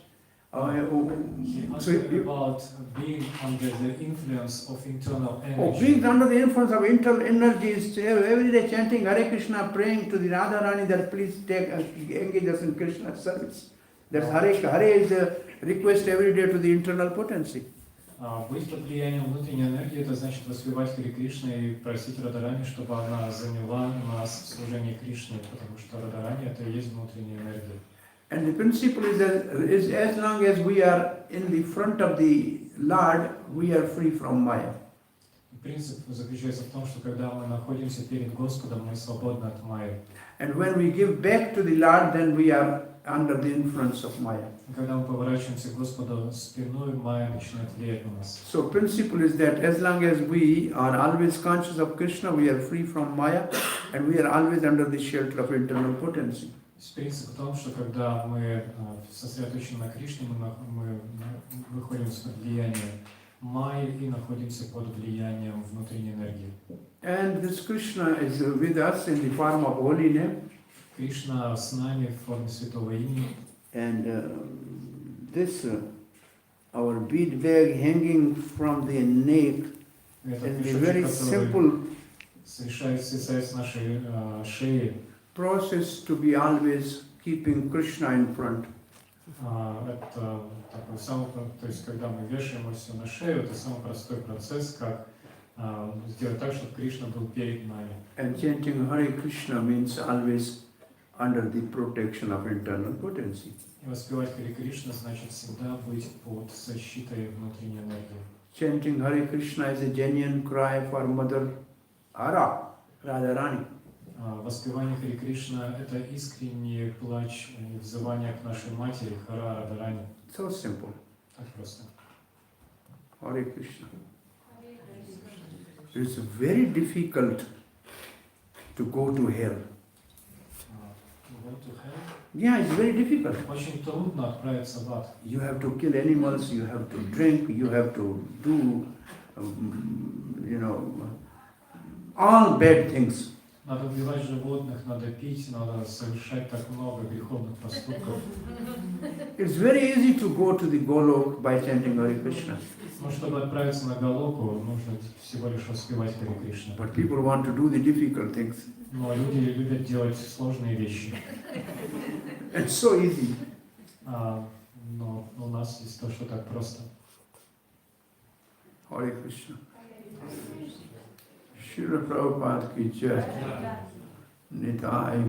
He asked about being under the influence of internal energy. Being under the influence of internal energy is every day chanting Hare Krishna, praying to the Radharani that please engage us in Krishna's service. That's Hare is a request every day to the internal potency. Быть под влиянием внутренней энергии, это значит воспевать Харе Кришна и просить Радharani, чтобы она заняла нас в служении Кришне, потому что Радharani это и есть внутренняя энергия. And the principle is that as long as we are in the front of the Lord, we are free from Maya. Принцип заключается в том, что когда мы находимся перед Господом, мы свободны от майи. And when we give back to the Lord, then we are under the influence of Maya. Когда мы поворачиваемся к Господу спиной, майя начинает влиять на нас. So principle is that as long as we are always conscious of Krishna, we are free from Maya, and we are always under the shelter of internal potency. Принцип в том, что когда мы сосредоточены на Кришне, мы выходим из-под влияния майи и находимся под влиянием внутренней энергии. And this Krishna is with us in the form of holy name. Кришна с нами в форме святого имени. And this, our bead bag hanging from the neck, Это is a very мешочек, simple свисает с нашей шеи. process to be always keeping Krishna in front. Это такой самый, то есть когда мы вешаем его все на шею, это самый простой процесс, как сделать так, чтобы Кришна был перед нами. And chanting Hare Krishna means always under the protection of internal potency. И воспевать Харе Кришна значит всегда быть под защитой внутренней энергии. Chanting Hare Krishna is a genuine cry for Mother Ara, Radharani. Воспевание Харе Кришна – это искренний плач и взывание к нашей матери, Хара Радharani. So simple. Так просто. Hare Krishna. It's very difficult to go to hell. Go to hell? Yeah, it's very difficult. Очень трудно отправиться в ад. You have to kill animals, you have to drink, you have to do, all bad things. Надо убивать животных, надо пить, надо совершать так много греховных поступков. It's very easy to go to the Golok by chanting Hare Krishna. Но чтобы отправиться на Галоку, нужно всего лишь воспевать Харе Кришна. But people want to do the difficult things. Но люди любят делать сложные вещи. It's so easy. Но у нас есть то, что так просто. Hare Krishna. Srila Prabhupada ki jai. Nitai.